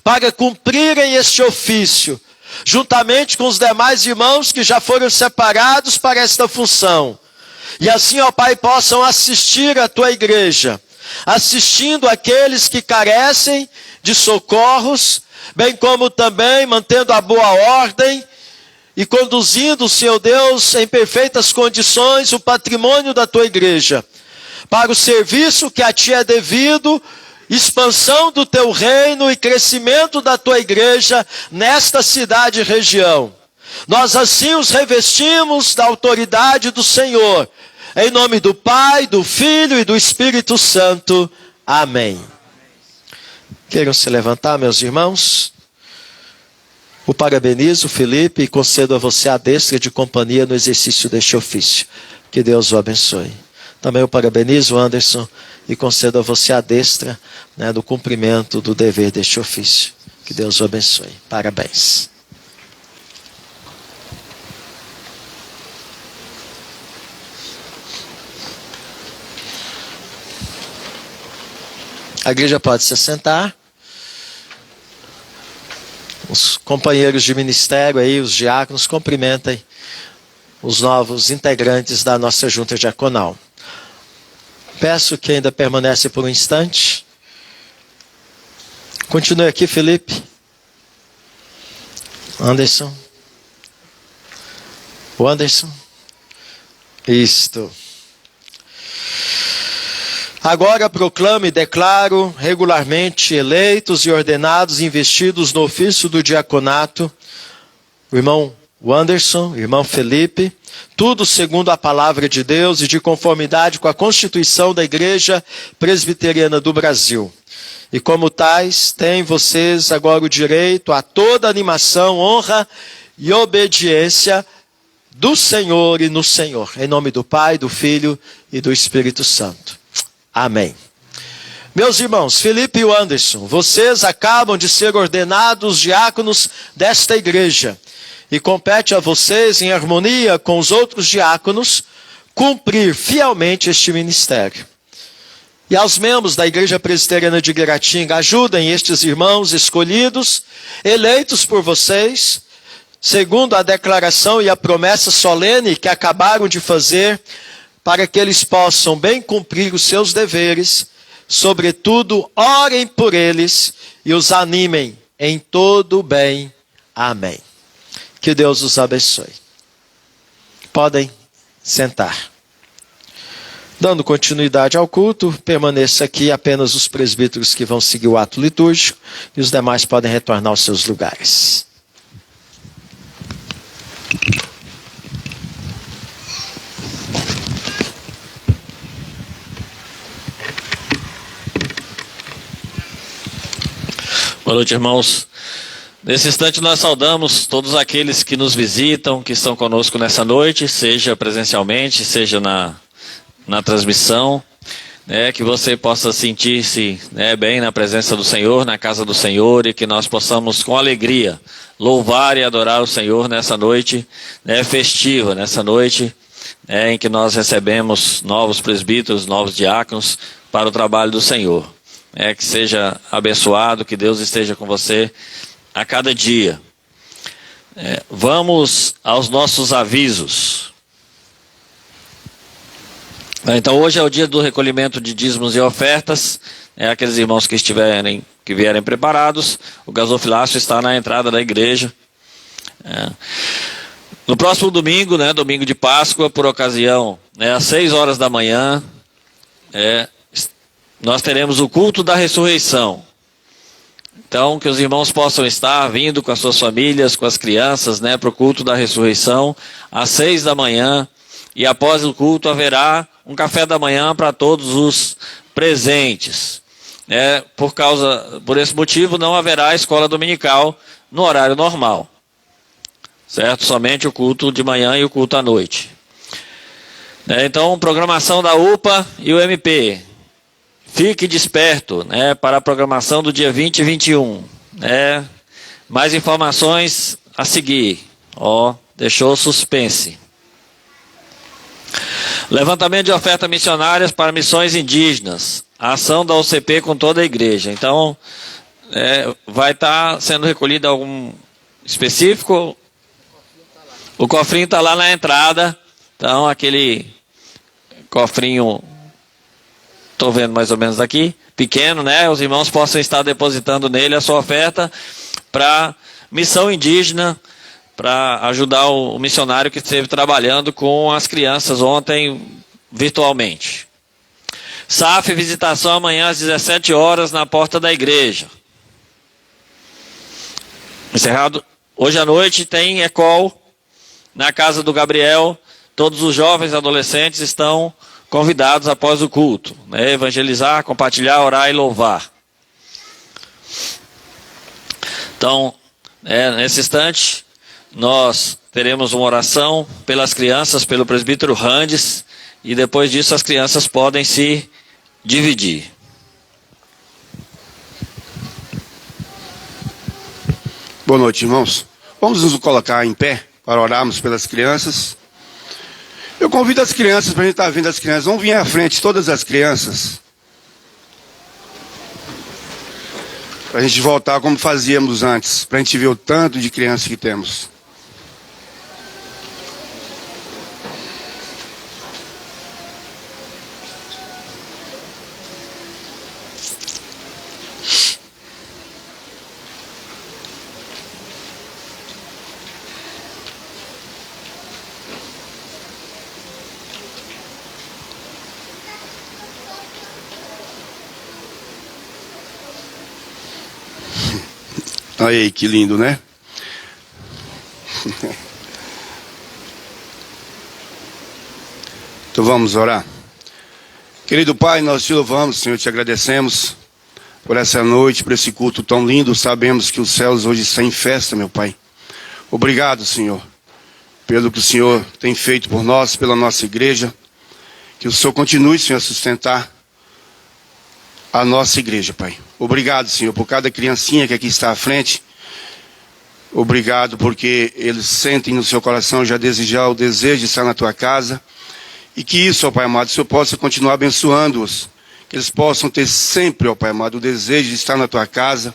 Speaker 6: para cumprirem este ofício, juntamente com os demais irmãos que já foram separados para esta função. E assim, ó Pai, possam assistir a tua igreja, assistindo aqueles que carecem de socorros, bem como também mantendo a boa ordem e conduzindo, Senhor Deus, em perfeitas condições o patrimônio da tua igreja, para o serviço que a ti é devido, expansão do teu reino e crescimento da tua igreja nesta cidade e região. Nós assim os revestimos da autoridade do Senhor, em nome do Pai, do Filho e do Espírito Santo. Amém. Queiram se levantar, meus irmãos? O parabenizo, Felipe, e concedo a você a destra de companhia no exercício deste ofício. Que Deus o abençoe. Também o parabenizo, Anderson, e concedo a você a destra, no cumprimento do dever deste ofício. Que Deus o abençoe. Parabéns. A igreja pode se assentar. Os companheiros de ministério aí, os diáconos, cumprimentem os novos integrantes da nossa junta diaconal. Peço que ainda permanece por um instante. Continue aqui, Felipe. Anderson. O Anderson. Isto. Agora proclamo e declaro regularmente eleitos e ordenados e investidos no ofício do diaconato, o irmão Anderson, o irmão Felipe, tudo segundo a palavra de Deus e de conformidade com a Constituição da Igreja Presbiteriana do Brasil. E como tais, têm vocês agora o direito a toda animação, honra e obediência do Senhor e no Senhor. Em nome do Pai, do Filho e do Espírito Santo. Amém. Meus irmãos, Felipe e Anderson, vocês acabam de ser ordenados diáconos desta igreja. E compete a vocês, em harmonia com os outros diáconos, cumprir fielmente este ministério. E aos membros da Igreja Presbiteriana de Guaratinga, ajudem estes irmãos escolhidos, eleitos por vocês, segundo a declaração e a promessa solene que acabaram de fazer, para que eles possam bem cumprir os seus deveres, sobretudo orem por eles e os animem em todo o bem. Amém. Que Deus os abençoe. Podem sentar. Dando continuidade ao culto, permaneça aqui apenas os presbíteros que vão seguir o ato litúrgico e os demais podem retornar aos seus lugares.
Speaker 11: Boa noite, irmãos. Nesse instante nós saudamos todos aqueles que nos visitam, que estão conosco nessa noite, seja presencialmente, seja na transmissão, que você possa sentir-se bem na presença do Senhor, na casa do Senhor, e que nós possamos com alegria louvar e adorar o Senhor nessa noite festiva, nessa noite em que nós recebemos novos presbíteros, novos diáconos para o trabalho do Senhor. Que seja abençoado, que Deus esteja com você a cada dia. Vamos aos nossos avisos. Então hoje é o dia do recolhimento de dízimos e ofertas. Aqueles irmãos que vierem preparados, o gasofilácio está na entrada da igreja. No próximo domingo, domingo de Páscoa, por ocasião, às 6 horas da manhã, nós teremos o culto da ressurreição. Então, que os irmãos possam estar vindo com as suas famílias, com as crianças, para o culto da ressurreição, às 6 da manhã. E após o culto haverá um café da manhã para todos os presentes. Por esse motivo, não haverá escola dominical no horário normal. Certo? Somente o culto de manhã e o culto à noite. Então, programação da UPA e o MP. Fique desperto para a programação do dia 20 e 21. Mais informações a seguir. Deixou suspense. Levantamento de ofertas missionárias para missões indígenas. A ação da OCP com toda a igreja. Então, vai estar sendo recolhido algum específico. O cofrinho está lá na entrada. Então, aquele cofrinho... Estou vendo mais ou menos aqui, pequeno, os irmãos possam estar depositando nele a sua oferta para missão indígena, para ajudar o missionário que esteve trabalhando com as crianças ontem virtualmente. SAF, visitação amanhã às 17 horas na porta da igreja. Encerrado. Hoje à noite tem ECOL na casa do Gabriel. Todos os jovens e adolescentes estão convidados após o culto, né? Evangelizar, compartilhar, orar e louvar. Então, nesse instante, nós teremos uma oração pelas crianças, pelo presbítero Randes, e depois disso as crianças podem se dividir.
Speaker 12: Boa noite, irmãos. Vamos nos colocar em pé para orarmos pelas crianças. Eu convido as crianças, para a gente estar vendo as crianças, vamos vir à frente, todas as crianças. Para a gente voltar como fazíamos antes, para a gente ver o tanto de crianças que temos. Olha aí, que lindo, né? Então vamos orar. Querido Pai, nós te louvamos, Senhor, te agradecemos por essa noite, por esse culto tão lindo. Sabemos que os céus hoje estão em festa, meu Pai. Obrigado, Senhor, pelo que o Senhor tem feito por nós, pela nossa igreja. Que o Senhor continue, Senhor, a sustentar a nossa igreja, Pai. Obrigado, Senhor, por cada criancinha que aqui está à frente. Obrigado porque eles sentem no seu coração já desejar o desejo de estar na tua casa. E que isso, ó Pai amado, o Senhor possa continuar abençoando-os. Que eles possam ter sempre, ó Pai amado, o desejo de estar na tua casa.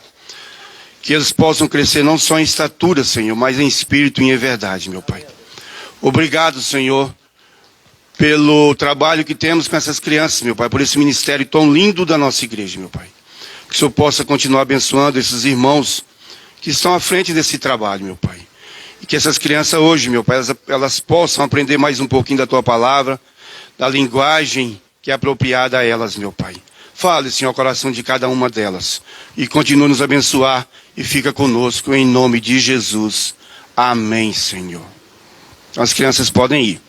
Speaker 12: Que eles possam crescer não só em estatura, Senhor, mas em espírito e em verdade, meu Pai. Obrigado, Senhor, pelo trabalho que temos com essas crianças, meu Pai, por esse ministério tão lindo da nossa igreja, meu Pai. Que o Senhor possa continuar abençoando esses irmãos que estão à frente desse trabalho, meu Pai. E que essas crianças hoje, meu Pai, elas possam aprender mais um pouquinho da tua palavra, da linguagem que é apropriada a elas, meu Pai. Fale, Senhor, ao coração de cada uma delas. E continue nos abençoar e fica conosco em nome de Jesus. Amém, Senhor. As crianças podem ir.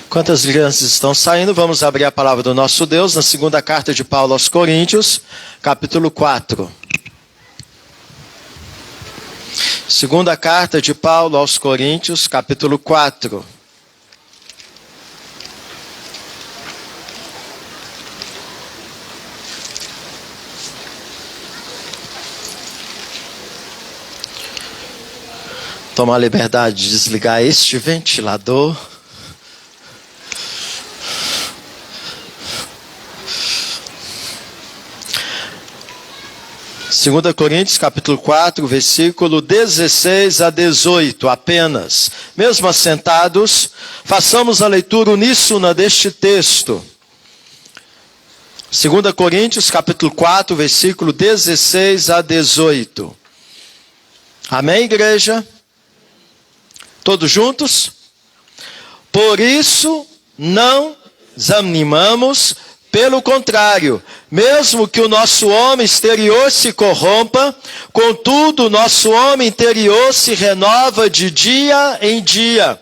Speaker 6: Enquanto as crianças estão saindo, vamos abrir a palavra do nosso Deus na segunda carta de Paulo aos Coríntios, capítulo 4. Segunda carta de Paulo aos Coríntios, capítulo 4. Toma a liberdade de desligar este ventilador. Segunda Coríntios, capítulo 4, versículo 16 a 18, apenas. Mesmo assentados, façamos a leitura uníssona deste texto. Segunda Coríntios, capítulo 4, versículo 16 a 18. Amém, igreja? Todos juntos? Por isso, não desanimamos. Pelo contrário, mesmo que o nosso homem exterior se corrompa, contudo, o nosso homem interior se renova de dia em dia.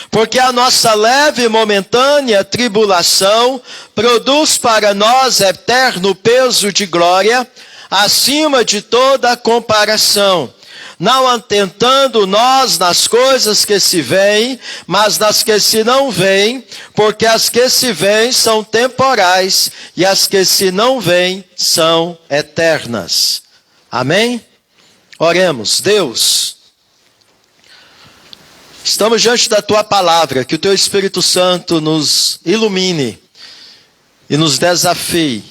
Speaker 6: Porque a nossa leve e momentânea tribulação produz para nós eterno peso de glória, acima de toda comparação. Não atentando nós nas coisas que se veem, mas nas que se não veem, porque as que se veem são temporais, e as que se não veem são eternas. Amém? Oremos. Deus, estamos diante da Tua palavra, que o Teu Espírito Santo nos ilumine e nos desafie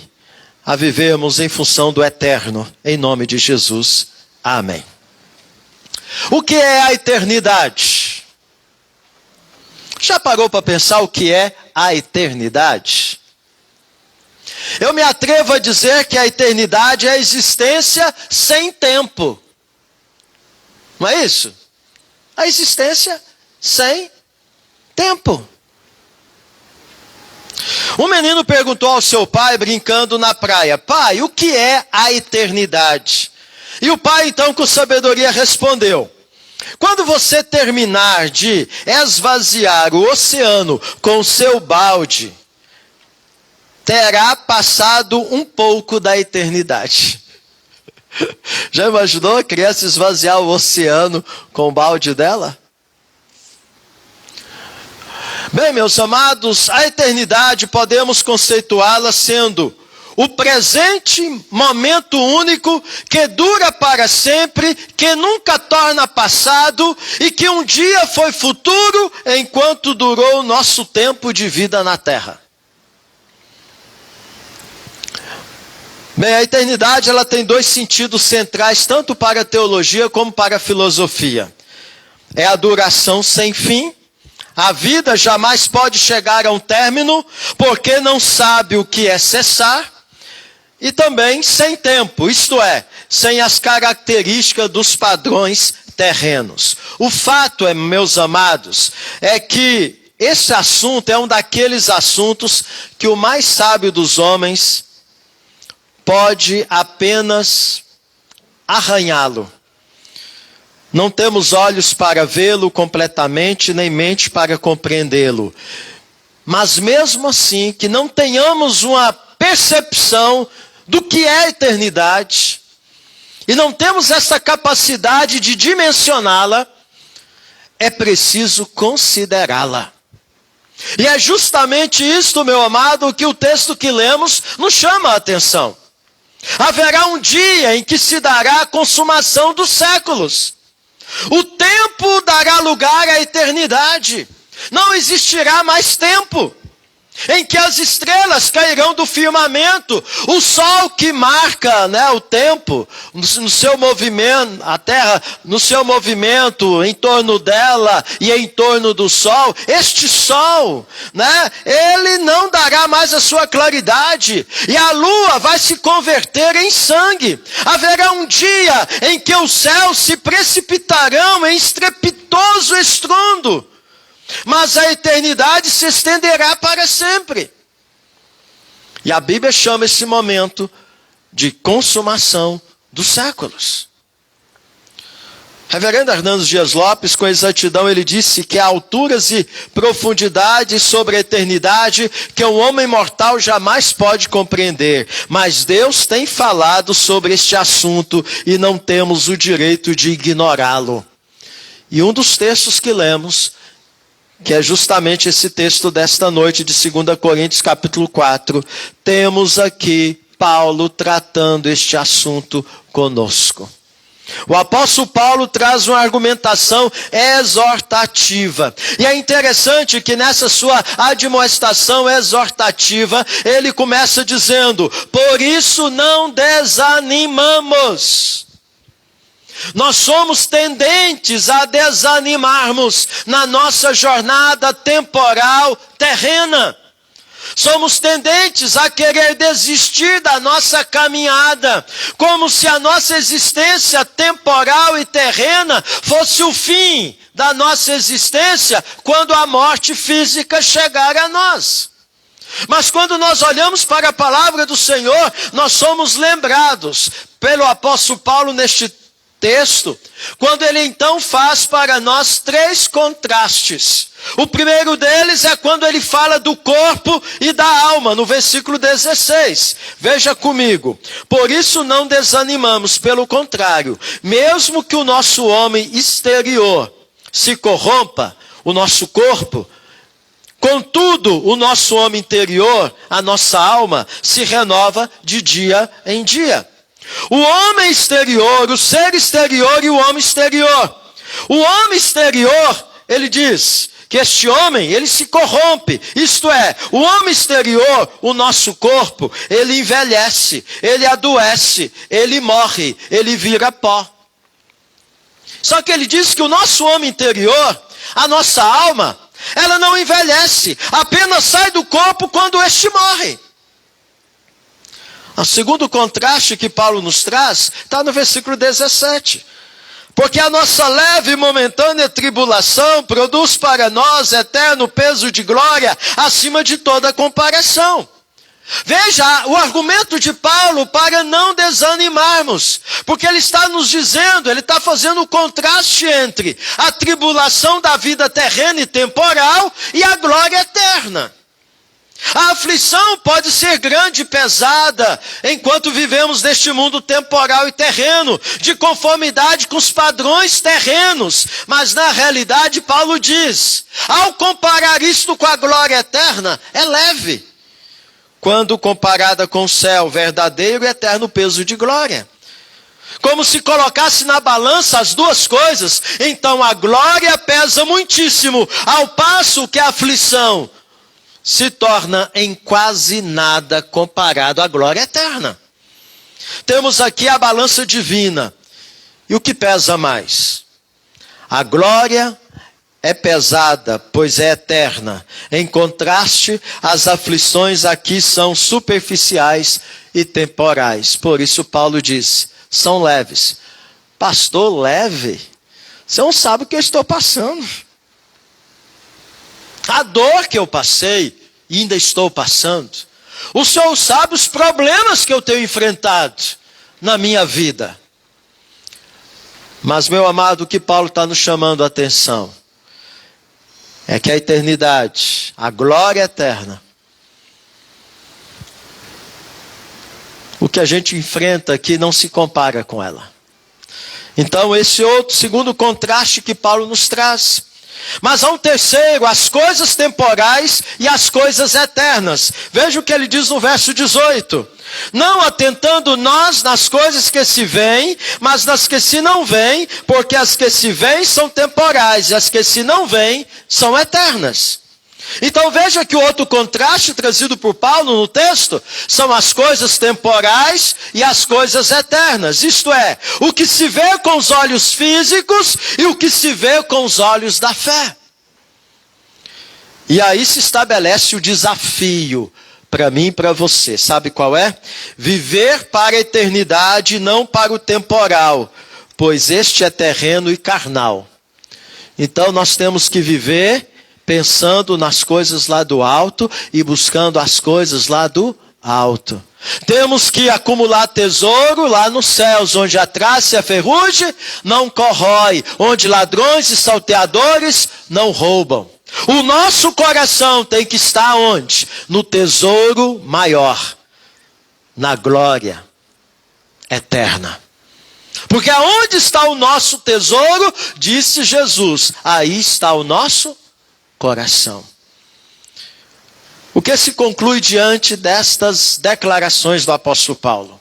Speaker 6: a vivermos em função do eterno, em nome de Jesus. Amém. O que é a eternidade? Já parou para pensar o que é a eternidade? Eu me atrevo a dizer que a eternidade é a existência sem tempo. Não é isso? A existência sem tempo. Um menino perguntou ao seu pai, brincando na praia: pai, o que é a eternidade? E o pai então com sabedoria respondeu: quando você terminar de esvaziar o oceano com o seu balde, terá passado um pouco da eternidade. Já imaginou a criança esvaziar o oceano com o balde dela? Bem, meus amados, a eternidade podemos conceituá-la sendo o presente momento único que dura para sempre, que nunca torna passado e que um dia foi futuro enquanto durou o nosso tempo de vida na terra. Bem, a eternidade ela tem dois sentidos centrais, tanto para a teologia como para a filosofia. É a duração sem fim. A vida jamais pode chegar a um término, porque não sabe o que é cessar. E também sem tempo, isto é, sem as características dos padrões terrenos. O fato é, meus amados, é que esse assunto é um daqueles assuntos que o mais sábio dos homens pode apenas arranhá-lo. Não temos olhos para vê-lo completamente, nem mente para compreendê-lo. Mas mesmo assim, que não tenhamos uma percepção do que é a eternidade, e não temos essa capacidade de dimensioná-la, é preciso considerá-la. E é justamente isto, meu amado, que o texto que lemos nos chama a atenção. Haverá um dia em que se dará a consumação dos séculos. O tempo dará lugar à eternidade. Não existirá mais tempo em que as estrelas cairão do firmamento, o sol que marca, né, o tempo, no seu movimento, a terra no seu movimento em torno dela e em torno do sol, este sol, né, ele não dará mais a sua claridade, e a lua vai se converter em sangue. Haverá um dia em que os céus se precipitarão em estrepitoso estrondo, mas a eternidade se estenderá para sempre. E a Bíblia chama esse momento de consumação dos séculos. Reverendo Hernando Dias Lopes, com exatidão, ele disse que há alturas e profundidades sobre a eternidade que um homem mortal jamais pode compreender. Mas Deus tem falado sobre este assunto e não temos o direito de ignorá-lo. E um dos textos que lemos, que é justamente esse texto desta noite de 2 Coríntios capítulo 4, temos aqui Paulo tratando este assunto conosco. O apóstolo Paulo traz uma argumentação exortativa. E é interessante que nessa sua admoestação exortativa, ele começa dizendo: por isso não desanimamos. Nós somos tendentes a desanimarmos na nossa jornada temporal terrena. Somos tendentes a querer desistir da nossa caminhada, como se a nossa existência temporal e terrena fosse o fim da nossa existência quando a morte física chegar a nós. Mas quando nós olhamos para a palavra do Senhor, nós somos lembrados pelo apóstolo Paulo neste texto, quando ele então faz para nós três contrastes. O primeiro deles é quando ele fala do corpo e da alma, no versículo 16. Veja comigo: por isso não desanimamos, pelo contrário, mesmo que o nosso homem exterior se corrompa, o nosso corpo, contudo, o nosso homem interior, a nossa alma, se renova de dia em dia. O homem exterior, o ser exterior e o homem exterior. O homem exterior, ele diz que este homem, ele se corrompe. Isto é, o homem exterior, o nosso corpo, ele envelhece, ele adoece, ele morre, ele vira pó. Só que ele diz que o nosso homem interior, a nossa alma, ela não envelhece, apenas sai do corpo quando este morre. O segundo contraste que Paulo nos traz está no versículo 17. Porque a nossa leve e momentânea tribulação produz para nós eterno peso de glória acima de toda comparação. Veja, o argumento de Paulo para não desanimarmos, porque ele está nos dizendo, ele está fazendo o contraste entre a tribulação da vida terrena e temporal e a glória eterna. A aflição pode ser grande e pesada enquanto vivemos neste mundo temporal e terreno, de conformidade com os padrões terrenos. Mas na realidade, Paulo diz, ao comparar isto com a glória eterna, é leve, quando comparada com o céu verdadeiro e eterno peso de glória. Como se colocasse na balança as duas coisas, então a glória pesa muitíssimo, ao passo que a aflição se torna em quase nada comparado à glória eterna. Temos aqui a balança divina. E o que pesa mais? A glória é pesada, pois é eterna. Em contraste, as aflições aqui são superficiais e temporais. Por isso Paulo diz, são leves. Pastor, leve? Você não sabe o que eu estou passando. A dor que eu passei e ainda estou passando. O Senhor sabe os problemas que eu tenho enfrentado na minha vida. Mas, meu amado, o que Paulo está nos chamando a atenção é que a eternidade, a glória eterna, o que a gente enfrenta aqui não se compara com ela. Então, esse outro, segundo contraste que Paulo nos traz. Mas há um terceiro, as coisas temporais e as coisas eternas. Veja o que ele diz no verso 18. Não atentando nós nas coisas que se veem, mas nas que se não veem, porque as que se veem são temporais e as que se não veem são eternas. Então veja que o outro contraste trazido por Paulo no texto são as coisas temporais e as coisas eternas. Isto é, o que se vê com os olhos físicos e o que se vê com os olhos da fé. E aí se estabelece o desafio para mim e para você. Sabe qual é? Viver para a eternidade e não para o temporal, pois este é terreno e carnal. Então nós temos que viver pensando nas coisas lá do alto e buscando as coisas lá do alto. Temos que acumular tesouro lá nos céus, onde a traça e a ferrugem não corrói, onde ladrões e salteadores não roubam. O nosso coração tem que estar onde? No tesouro maior, na glória eterna. Porque aonde está o nosso tesouro, disse Jesus, aí está o nosso coração. O que se conclui diante destas declarações do apóstolo Paulo?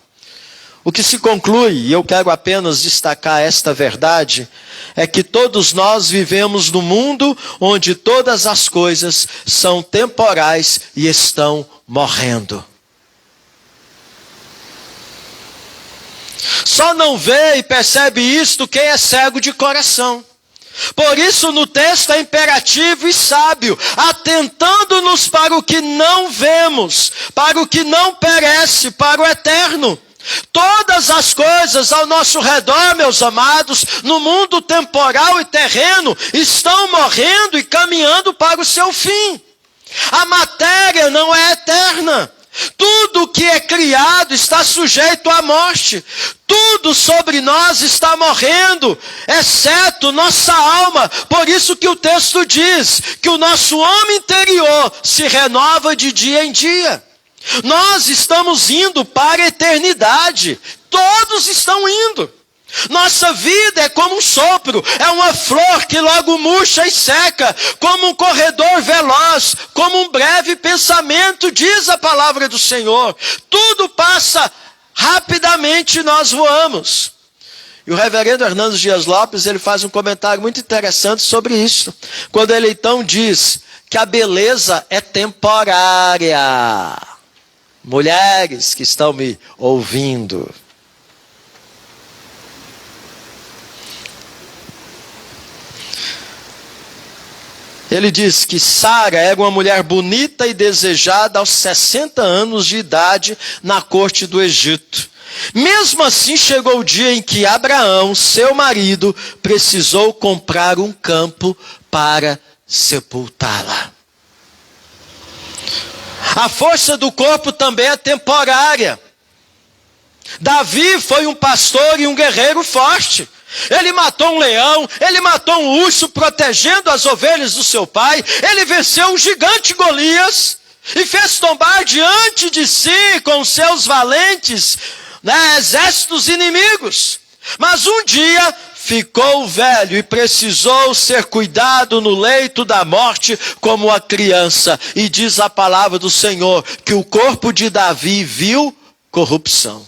Speaker 6: O que se conclui, e eu quero apenas destacar esta verdade, é que todos nós vivemos num mundo onde todas as coisas são temporais e estão morrendo. Só não vê e percebe isto quem é cego de coração. Por isso no texto é imperativo e sábio, atentando-nos para o que não vemos, para o que não perece, para o eterno. Todas as coisas ao nosso redor, meus amados, no mundo temporal e terreno, estão morrendo e caminhando para o seu fim. A matéria não é eterna. Tudo que é criado está sujeito à morte. Tudo sobre nós está morrendo, exceto nossa alma. Por isso que o texto diz que o nosso homem interior se renova de dia em dia. Nós estamos indo para a eternidade. Todos estão indo. Nossa vida é como um sopro, é uma flor que logo murcha e seca, como um corredor veloz, como um breve pensamento, diz a palavra do Senhor. Tudo passa rapidamente e nós voamos. E o reverendo Hernando Dias Lopes, ele faz um comentário muito interessante sobre isso, quando ele então diz que a beleza é temporária. Mulheres que estão me ouvindo, ele diz que Sara era uma mulher bonita e desejada aos 60 anos de idade na corte do Egito. Mesmo assim, chegou o dia em que Abraão, seu marido, precisou comprar um campo para sepultá-la. A força do corpo também é temporária. Davi foi um pastor e um guerreiro forte. Ele matou um leão, ele matou um urso protegendo as ovelhas do seu pai. Ele venceu o gigante Golias e fez tombar diante de si com seus valentes exércitos inimigos. Mas um dia ficou velho e precisou ser cuidado no leito da morte como a criança. E diz a palavra do Senhor que o corpo de Davi viu corrupção.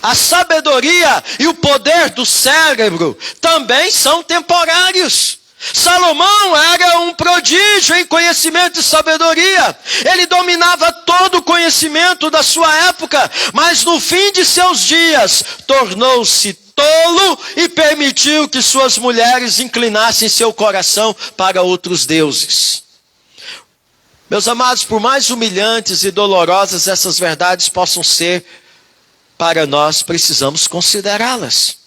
Speaker 6: A sabedoria e o poder do cérebro também são temporários. Salomão era um prodígio em conhecimento e sabedoria. Ele dominava todo o conhecimento da sua época, mas no fim de seus dias tornou-se tolo e permitiu que suas mulheres inclinassem seu coração para outros deuses. Meus amados, por mais humilhantes e dolorosas essas verdades possam ser para nós, precisamos considerá-las.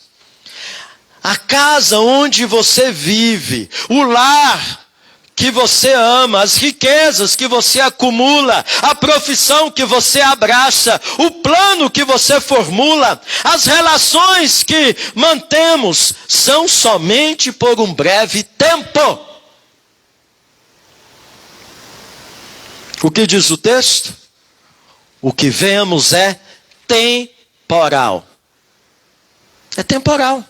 Speaker 6: A casa onde você vive, o lar que você ama, as riquezas que você acumula, a profissão que você abraça, o plano que você formula, as relações que mantemos, são somente por um breve tempo. O que diz o texto? O que vemos é temporal. É temporal.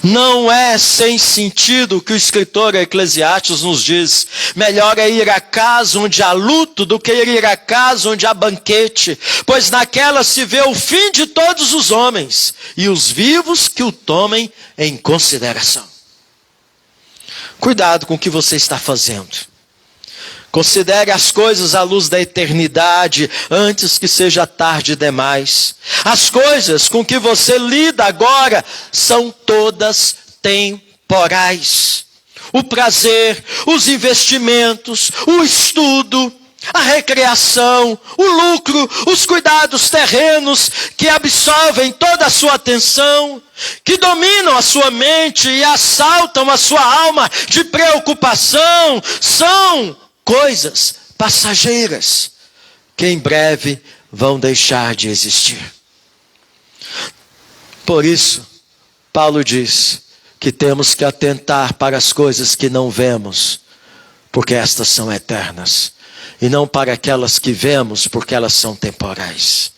Speaker 6: Não é sem sentido que o escritor Eclesiastes nos diz: melhor é ir à casa onde há luto do que ir à casa onde há banquete, pois naquela se vê o fim de todos os homens, e os vivos que o tomem em consideração. Cuidado com o que você está fazendo. Considere as coisas à luz da eternidade, antes que seja tarde demais. As coisas com que você lida agora são todas temporais. O prazer, os investimentos, o estudo, a recreação, o lucro, os cuidados terrenos que absorvem toda a sua atenção, que dominam a sua mente e assaltam a sua alma de preocupação, são coisas passageiras que em breve vão deixar de existir. Por isso, Paulo diz que temos que atentar para as coisas que não vemos, porque estas são eternas, e não para aquelas que vemos, porque elas são temporais.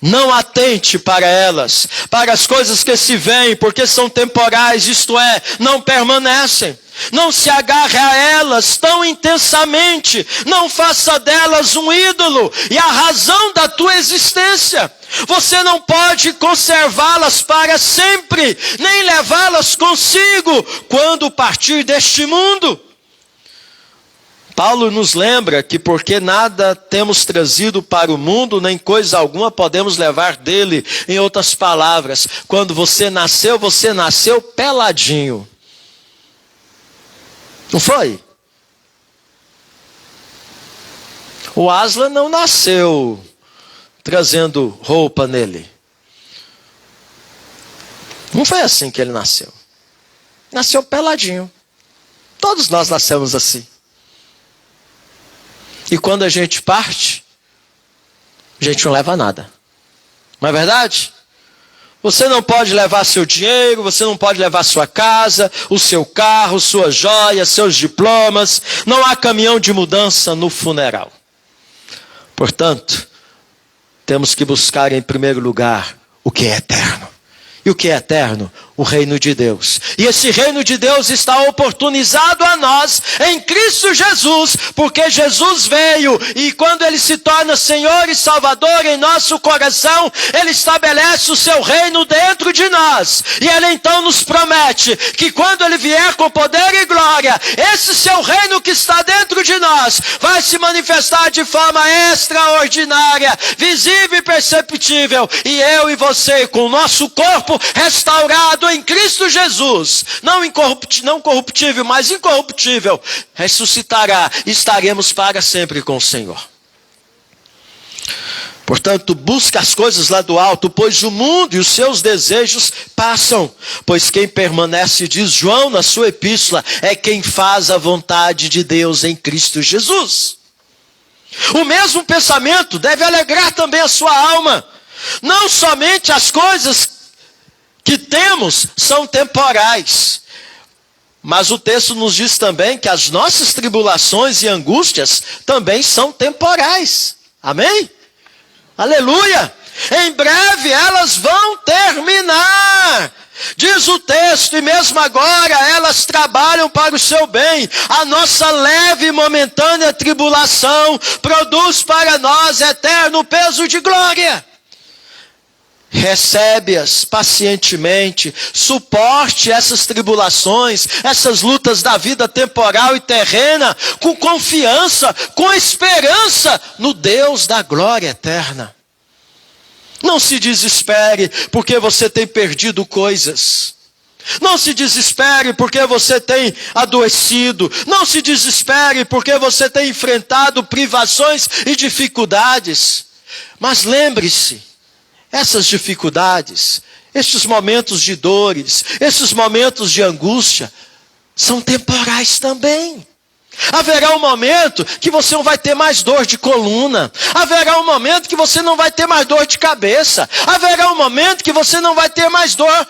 Speaker 6: Não atente para elas, para as coisas que se veem, porque são temporais, isto é, não permanecem. Não se agarre a elas tão intensamente, não faça delas um ídolo e a razão da tua existência. Você não pode conservá-las para sempre, nem levá-las consigo quando partir deste mundo. Paulo nos lembra que porque nada temos trazido para o mundo, nem coisa alguma podemos levar dele. Em outras palavras, quando você nasceu peladinho. Não foi? O Aslan não nasceu trazendo roupa nele. Não foi assim que ele nasceu. Nasceu peladinho. Todos nós nascemos assim. E quando a gente parte, a gente não leva nada. Não é verdade? Você não pode levar seu dinheiro, você não pode levar sua casa, o seu carro, suas joias, seus diplomas. Não há caminhão de mudança no funeral. Portanto, temos que buscar em primeiro lugar o que é eterno. E o que é eterno? O reino de Deus. E esse reino de Deus está oportunizado a nós em Cristo Jesus, porque Jesus veio e quando Ele se torna Senhor e Salvador em nosso coração, Ele estabelece o seu reino dentro de nós. E Ele então nos promete que quando Ele vier com poder e glória, esse seu reino que está dentro de nós vai se manifestar de forma extraordinária, visível e perceptível. E eu e você, com o nosso corpo restaurado em Cristo Jesus, não corruptível, mas incorruptível, ressuscitará e estaremos para sempre com o Senhor. Portanto, busca as coisas lá do alto, pois o mundo e os seus desejos passam. Pois quem permanece, diz João na sua epístola, é quem faz a vontade de Deus em Cristo Jesus. O mesmo pensamento deve alegrar também a sua alma. Não somente as coisas que temos são temporais, mas o texto nos diz também que as nossas tribulações e angústias também são temporais. Amém? Aleluia! Em breve elas vão terminar. Diz o texto, e mesmo agora elas trabalham para o seu bem. A nossa leve e momentânea tribulação produz para nós eterno peso de glória. Recebe-as pacientemente, suporte essas tribulações, essas lutas da vida temporal e terrena, com confiança, com esperança no Deus da glória eterna. Não se desespere porque você tem perdido coisas. Não se desespere porque você tem adoecido. Não se desespere porque você tem enfrentado privações e dificuldades. Mas lembre-se, essas dificuldades, estes momentos de dores, esses momentos de angústia, são temporais também. Haverá um momento que você não vai ter mais dor de coluna. Haverá um momento que você não vai ter mais dor de cabeça. Haverá um momento que você não vai ter mais dor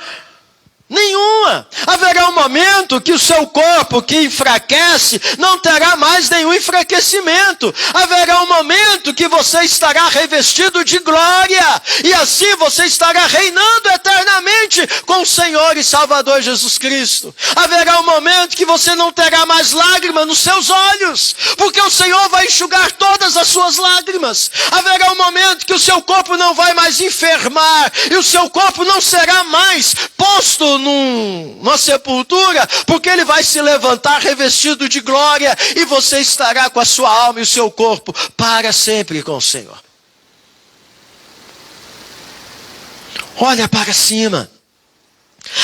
Speaker 6: nenhuma. Haverá um momento que o seu corpo que enfraquece não terá mais nenhum enfraquecimento. Haverá um momento que você estará revestido de glória. E assim você estará reinando eternamente com o Senhor e Salvador Jesus Cristo. Haverá um momento que você não terá mais lágrimas nos seus olhos, porque o Senhor vai enxugar todas as suas lágrimas. Haverá um momento que o seu corpo não vai mais enfermar, e o seu corpo não será mais posto numa sepultura, porque ele vai se levantar revestido de glória, e você estará com a sua alma e o seu corpo para sempre com o Senhor. Olha para cima.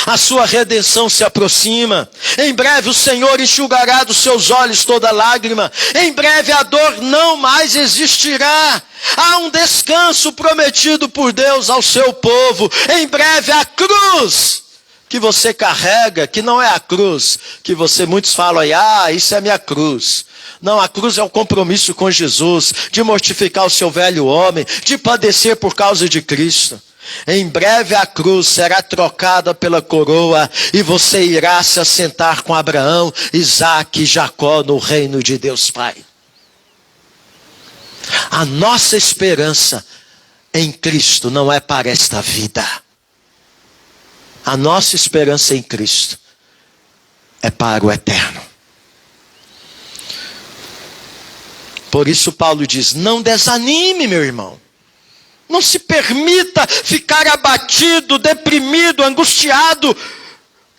Speaker 6: A sua redenção se aproxima. Em breve o Senhor enxugará dos seus olhos toda lágrima. Em breve a dor não mais existirá. Há um descanso prometido por Deus ao seu povo. Em breve a cruz que você carrega, que não é a cruz, que muitos falam aí, isso é minha cruz. Não, a cruz é o compromisso com Jesus, de mortificar o seu velho homem, de padecer por causa de Cristo. Em breve a cruz será trocada pela coroa, e você irá se assentar com Abraão, Isaque e Jacó no reino de Deus Pai. A nossa esperança em Cristo não é para esta vida. A nossa esperança em Cristo é para o eterno. Por isso Paulo diz, não desanime, meu irmão. Não se permita ficar abatido, deprimido, angustiado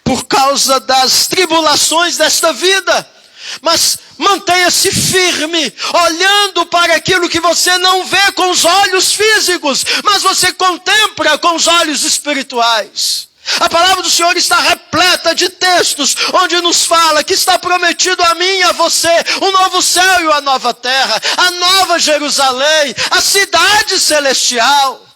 Speaker 6: por causa das tribulações desta vida. Mas mantenha-se firme, olhando para aquilo que você não vê com os olhos físicos, mas você contempla com os olhos espirituais. A palavra do Senhor está repleta de textos onde nos fala que está prometido a mim e a você um novo céu e uma nova terra, a nova Jerusalém, a cidade celestial.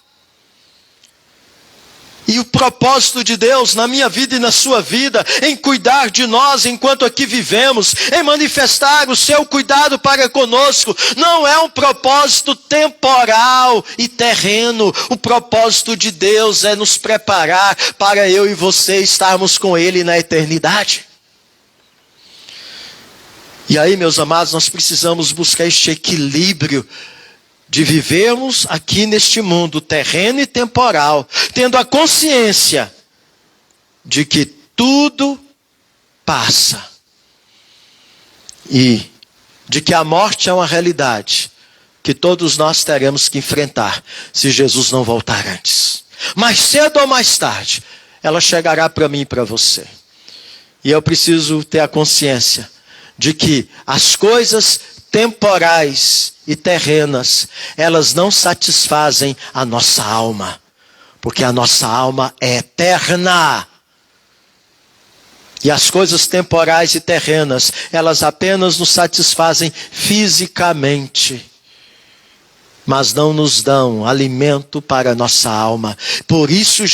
Speaker 6: E o propósito de Deus na minha vida e na sua vida, em cuidar de nós enquanto aqui vivemos, em manifestar o seu cuidado para conosco, não é um propósito temporal e terreno. O propósito de Deus é nos preparar para eu e você estarmos com Ele na eternidade. E aí, meus amados, nós precisamos buscar este equilíbrio de vivermos aqui neste mundo terreno e temporal, tendo a consciência de que tudo passa e de que a morte é uma realidade que todos nós teremos que enfrentar se Jesus não voltar antes. Mais cedo ou mais tarde, ela chegará para mim e para você. E eu preciso ter a consciência de que as coisas temporais e terrenas, elas não satisfazem a nossa alma, porque a nossa alma é eterna. E as coisas temporais e terrenas, elas apenas nos satisfazem fisicamente. mas não nos dão alimento para a nossa alma. Por isso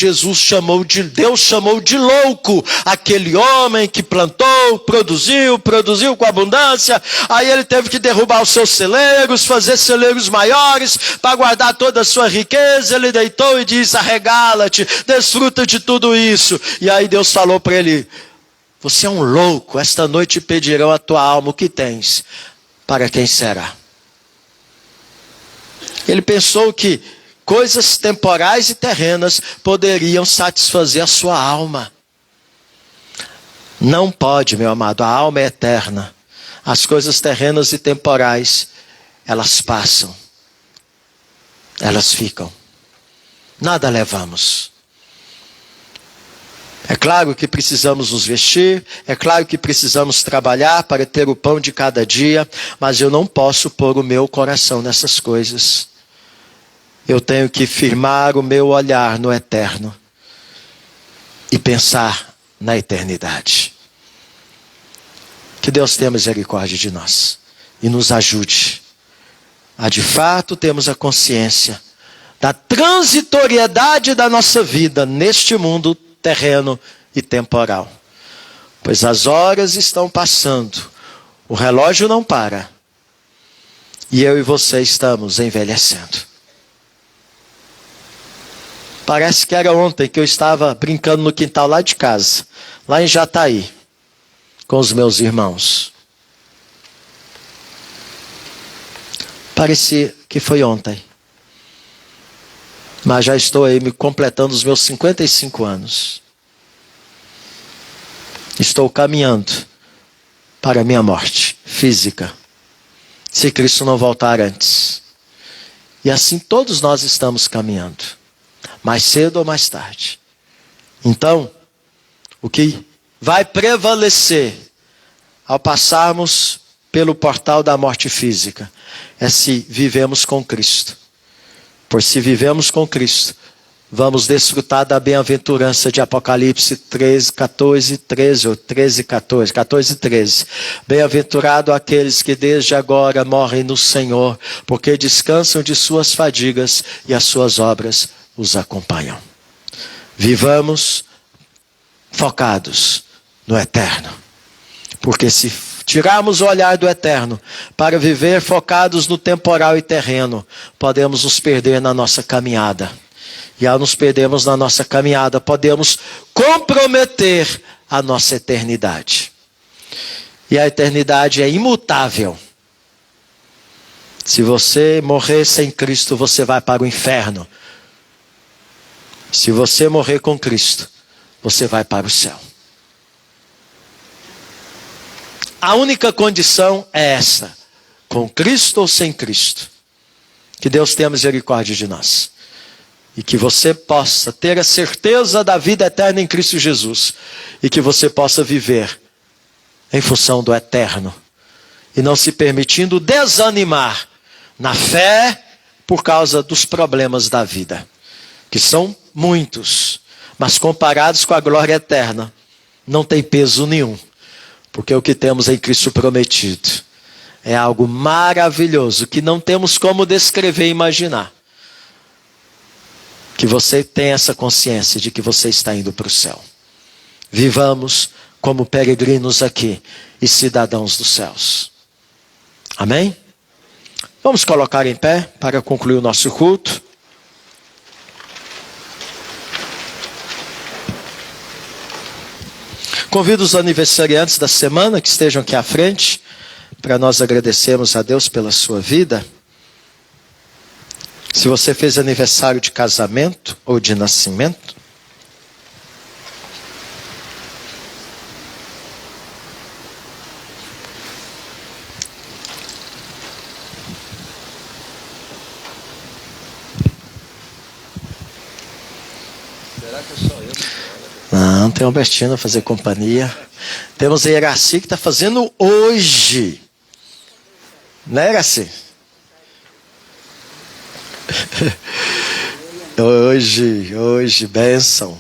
Speaker 6: Deus chamou de louco aquele homem que plantou, produziu com abundância. Aí ele teve que derrubar os seus celeiros, fazer celeiros maiores para guardar toda a sua riqueza. Ele deitou e disse: arregala-te, desfruta de tudo isso. E aí Deus falou para ele: você é um louco, esta noite pedirão a tua alma, o que tens, para quem será? Ele pensou que coisas temporais e terrenas poderiam satisfazer a sua alma. Não pode, meu amado, a alma é eterna. As coisas terrenas e temporais, elas passam. Elas ficam. Nada levamos. É claro que precisamos nos vestir, é claro que precisamos trabalhar para ter o pão de cada dia, mas eu não posso pôr o meu coração nessas coisas. Eu tenho que firmar o meu olhar no eterno e pensar na eternidade. Que Deus tenha misericórdia de nós e nos ajude a de fato termos a consciência da transitoriedade da nossa vida neste mundo terreno e temporal. Pois as horas estão passando, o relógio não para, e eu e você estamos envelhecendo. Parece que era ontem que eu estava brincando no quintal lá de casa, lá em Jataí, com os meus irmãos. Parecia que foi ontem. Mas já estou aí me completando os meus 55 anos. Estou caminhando para a minha morte física, se Cristo não voltar antes. E assim todos nós estamos caminhando, mais cedo ou mais tarde. Então, o que vai prevalecer ao passarmos pelo portal da morte física é se vivemos com Cristo. Pois se vivemos com Cristo, vamos desfrutar da bem-aventurança de Apocalipse 13, 14, 13, ou 13, 14, 14, 13. Bem-aventurado aqueles que desde agora morrem no Senhor, porque descansam de suas fadigas e as suas obras os acompanham. Vivamos focados no eterno, porque se tirarmos o olhar do eterno para viver focados no temporal e terreno, podemos nos perder na nossa caminhada. E ao nos perdermos na nossa caminhada, podemos comprometer a nossa eternidade. E a eternidade é imutável. Se você morrer sem Cristo, você vai para o inferno. Se você morrer com Cristo, você vai para o céu. A única condição é essa: com Cristo ou sem Cristo. Que Deus tenha misericórdia de nós. E que você possa ter a certeza da vida eterna em Cristo Jesus. E que você possa viver em função do eterno. E não se permitindo desanimar na fé por causa dos problemas da vida. Que são muitos. Mas comparados com a glória eterna, não tem peso nenhum. Porque o que temos em Cristo prometido é algo maravilhoso que não temos como descrever e imaginar. Que você tenha essa consciência de que você está indo para o céu. Vivamos como peregrinos aqui e cidadãos dos céus. Amém? Vamos colocar em pé para concluir o nosso culto. Convido os aniversariantes da semana que estejam aqui à frente, para nós agradecermos a Deus pela sua vida. Se você fez aniversário de casamento ou de nascimento, será que é só eu? Não, tem o Albertino a fazer companhia. Temos a Iraci que está fazendo hoje. Né, Iraci? Hoje, bênção.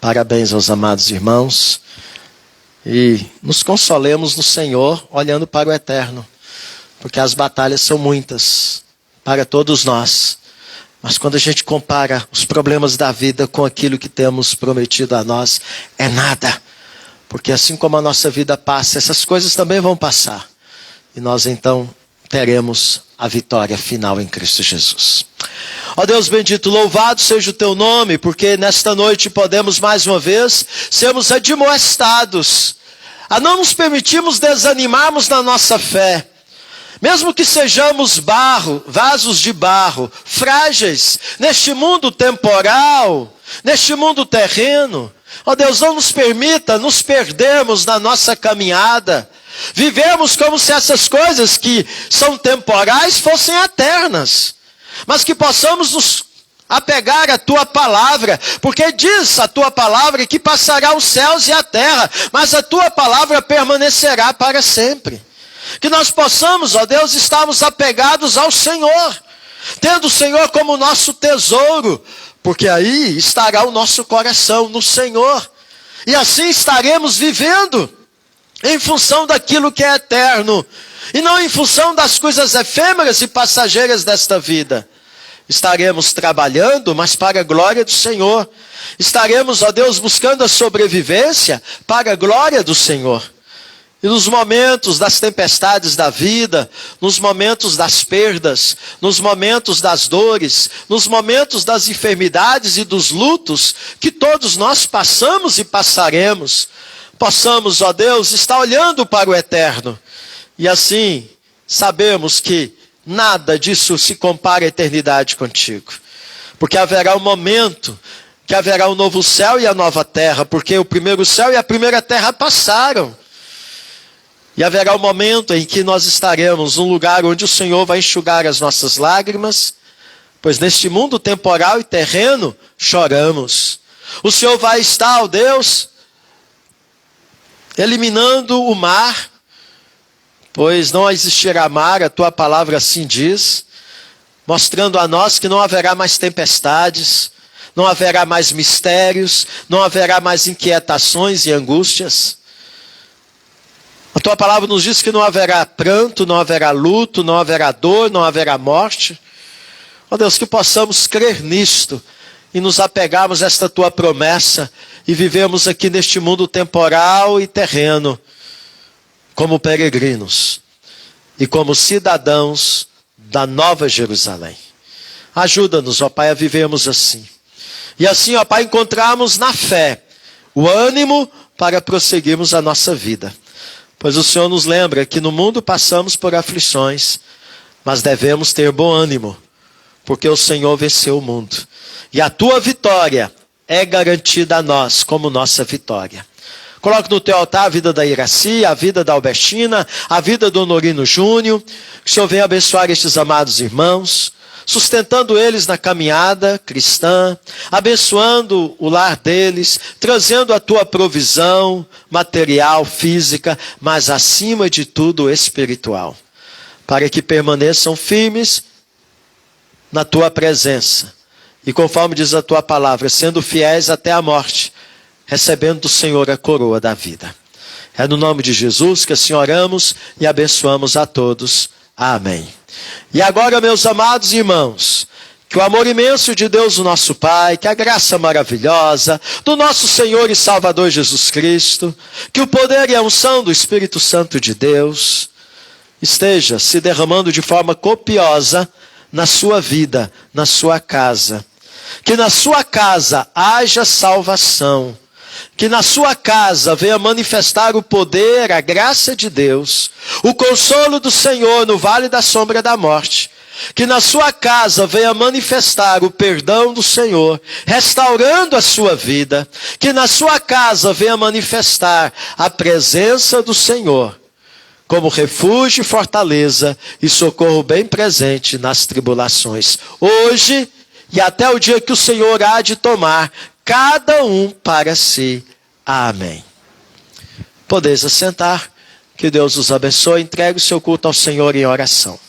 Speaker 6: Parabéns aos amados irmãos. E nos consolemos no Senhor, olhando para o eterno. Porque as batalhas são muitas. para todos nós. Mas quando a gente compara os problemas da vida com aquilo que temos prometido a nós, é nada. Porque assim como a nossa vida passa, essas coisas também vão passar. E nós então teremos a vitória final em Cristo Jesus. Ó Deus bendito, louvado seja o teu nome, porque nesta noite podemos mais uma vez sermos admoestados a não nos permitirmos desanimarmos na nossa fé. Mesmo que sejamos barro, vasos de barro, frágeis, neste mundo temporal, neste mundo terreno, ó Deus, não nos permita nos perdermos na nossa caminhada, vivemos como se essas coisas que são temporais fossem eternas, mas que possamos nos apegar à tua palavra, porque diz a tua palavra que passará os céus e a terra, mas a tua palavra permanecerá para sempre. Que nós possamos, ó Deus, estarmos apegados ao Senhor, tendo o Senhor como nosso tesouro, porque aí estará o nosso coração no Senhor, e assim estaremos vivendo em função daquilo que é eterno, e não em função das coisas efêmeras e passageiras desta vida. Estaremos trabalhando, mas para a glória do Senhor. Estaremos, ó Deus, buscando a sobrevivência para a glória do Senhor. E nos momentos das tempestades da vida, nos momentos das perdas, nos momentos das dores, nos momentos das enfermidades e dos lutos, que todos nós passamos e passaremos, possamos, ó Deus, estar olhando para o eterno. E assim, sabemos que nada disso se compara à eternidade contigo. Porque haverá um momento que haverá um novo céu e a nova terra, porque o primeiro céu e a primeira terra passaram. E haverá um momento em que nós estaremos num lugar onde o Senhor vai enxugar as nossas lágrimas, pois neste mundo temporal e terreno choramos. O Senhor vai estar, ó Deus, eliminando o mar, pois não existirá mar, a tua palavra assim diz, mostrando a nós que não haverá mais tempestades, não haverá mais mistérios, não haverá mais inquietações e angústias. A tua palavra nos diz que não haverá pranto, não haverá luto, não haverá dor, não haverá morte. Ó Deus, que possamos crer nisto e nos apegarmos a esta tua promessa e vivemos aqui neste mundo temporal e terreno como peregrinos e como cidadãos da Nova Jerusalém. Ajuda-nos, ó Pai, a vivermos assim. E assim, ó Pai, encontrarmos na fé o ânimo para prosseguirmos a nossa vida. Pois o Senhor nos lembra que no mundo passamos por aflições, mas devemos ter bom ânimo, porque o Senhor venceu o mundo. E a tua vitória é garantida a nós como nossa vitória. Coloque no teu altar a vida da Iraci, a vida da Albertina, a vida do Honorino Júnior. Que o Senhor venha abençoar estes amados irmãos, sustentando eles na caminhada cristã, abençoando o lar deles, trazendo a tua provisão material, física, mas acima de tudo espiritual, para que permaneçam firmes na tua presença e conforme diz a tua palavra, sendo fiéis até a morte, recebendo do Senhor a coroa da vida. É no nome de Jesus que assim oramos e abençoamos a todos. Amém. E agora, meus amados irmãos, que o amor imenso de Deus, o nosso Pai, que a graça maravilhosa do nosso Senhor e Salvador Jesus Cristo, que o poder e a unção do Espírito Santo de Deus esteja se derramando de forma copiosa na sua vida, na sua casa. Que na sua casa haja salvação. Que na sua casa venha manifestar o poder, a graça de Deus, o consolo do Senhor no vale da sombra da morte. Que na sua casa venha manifestar o perdão do Senhor, restaurando a sua vida. Que na sua casa venha manifestar a presença do Senhor, como refúgio e fortaleza e socorro bem presente nas tribulações. Hoje e até o dia que o Senhor há de tomar cada um para si. Amém. Podeis assentar. Que Deus os abençoe. Entregue o seu culto ao Senhor em oração.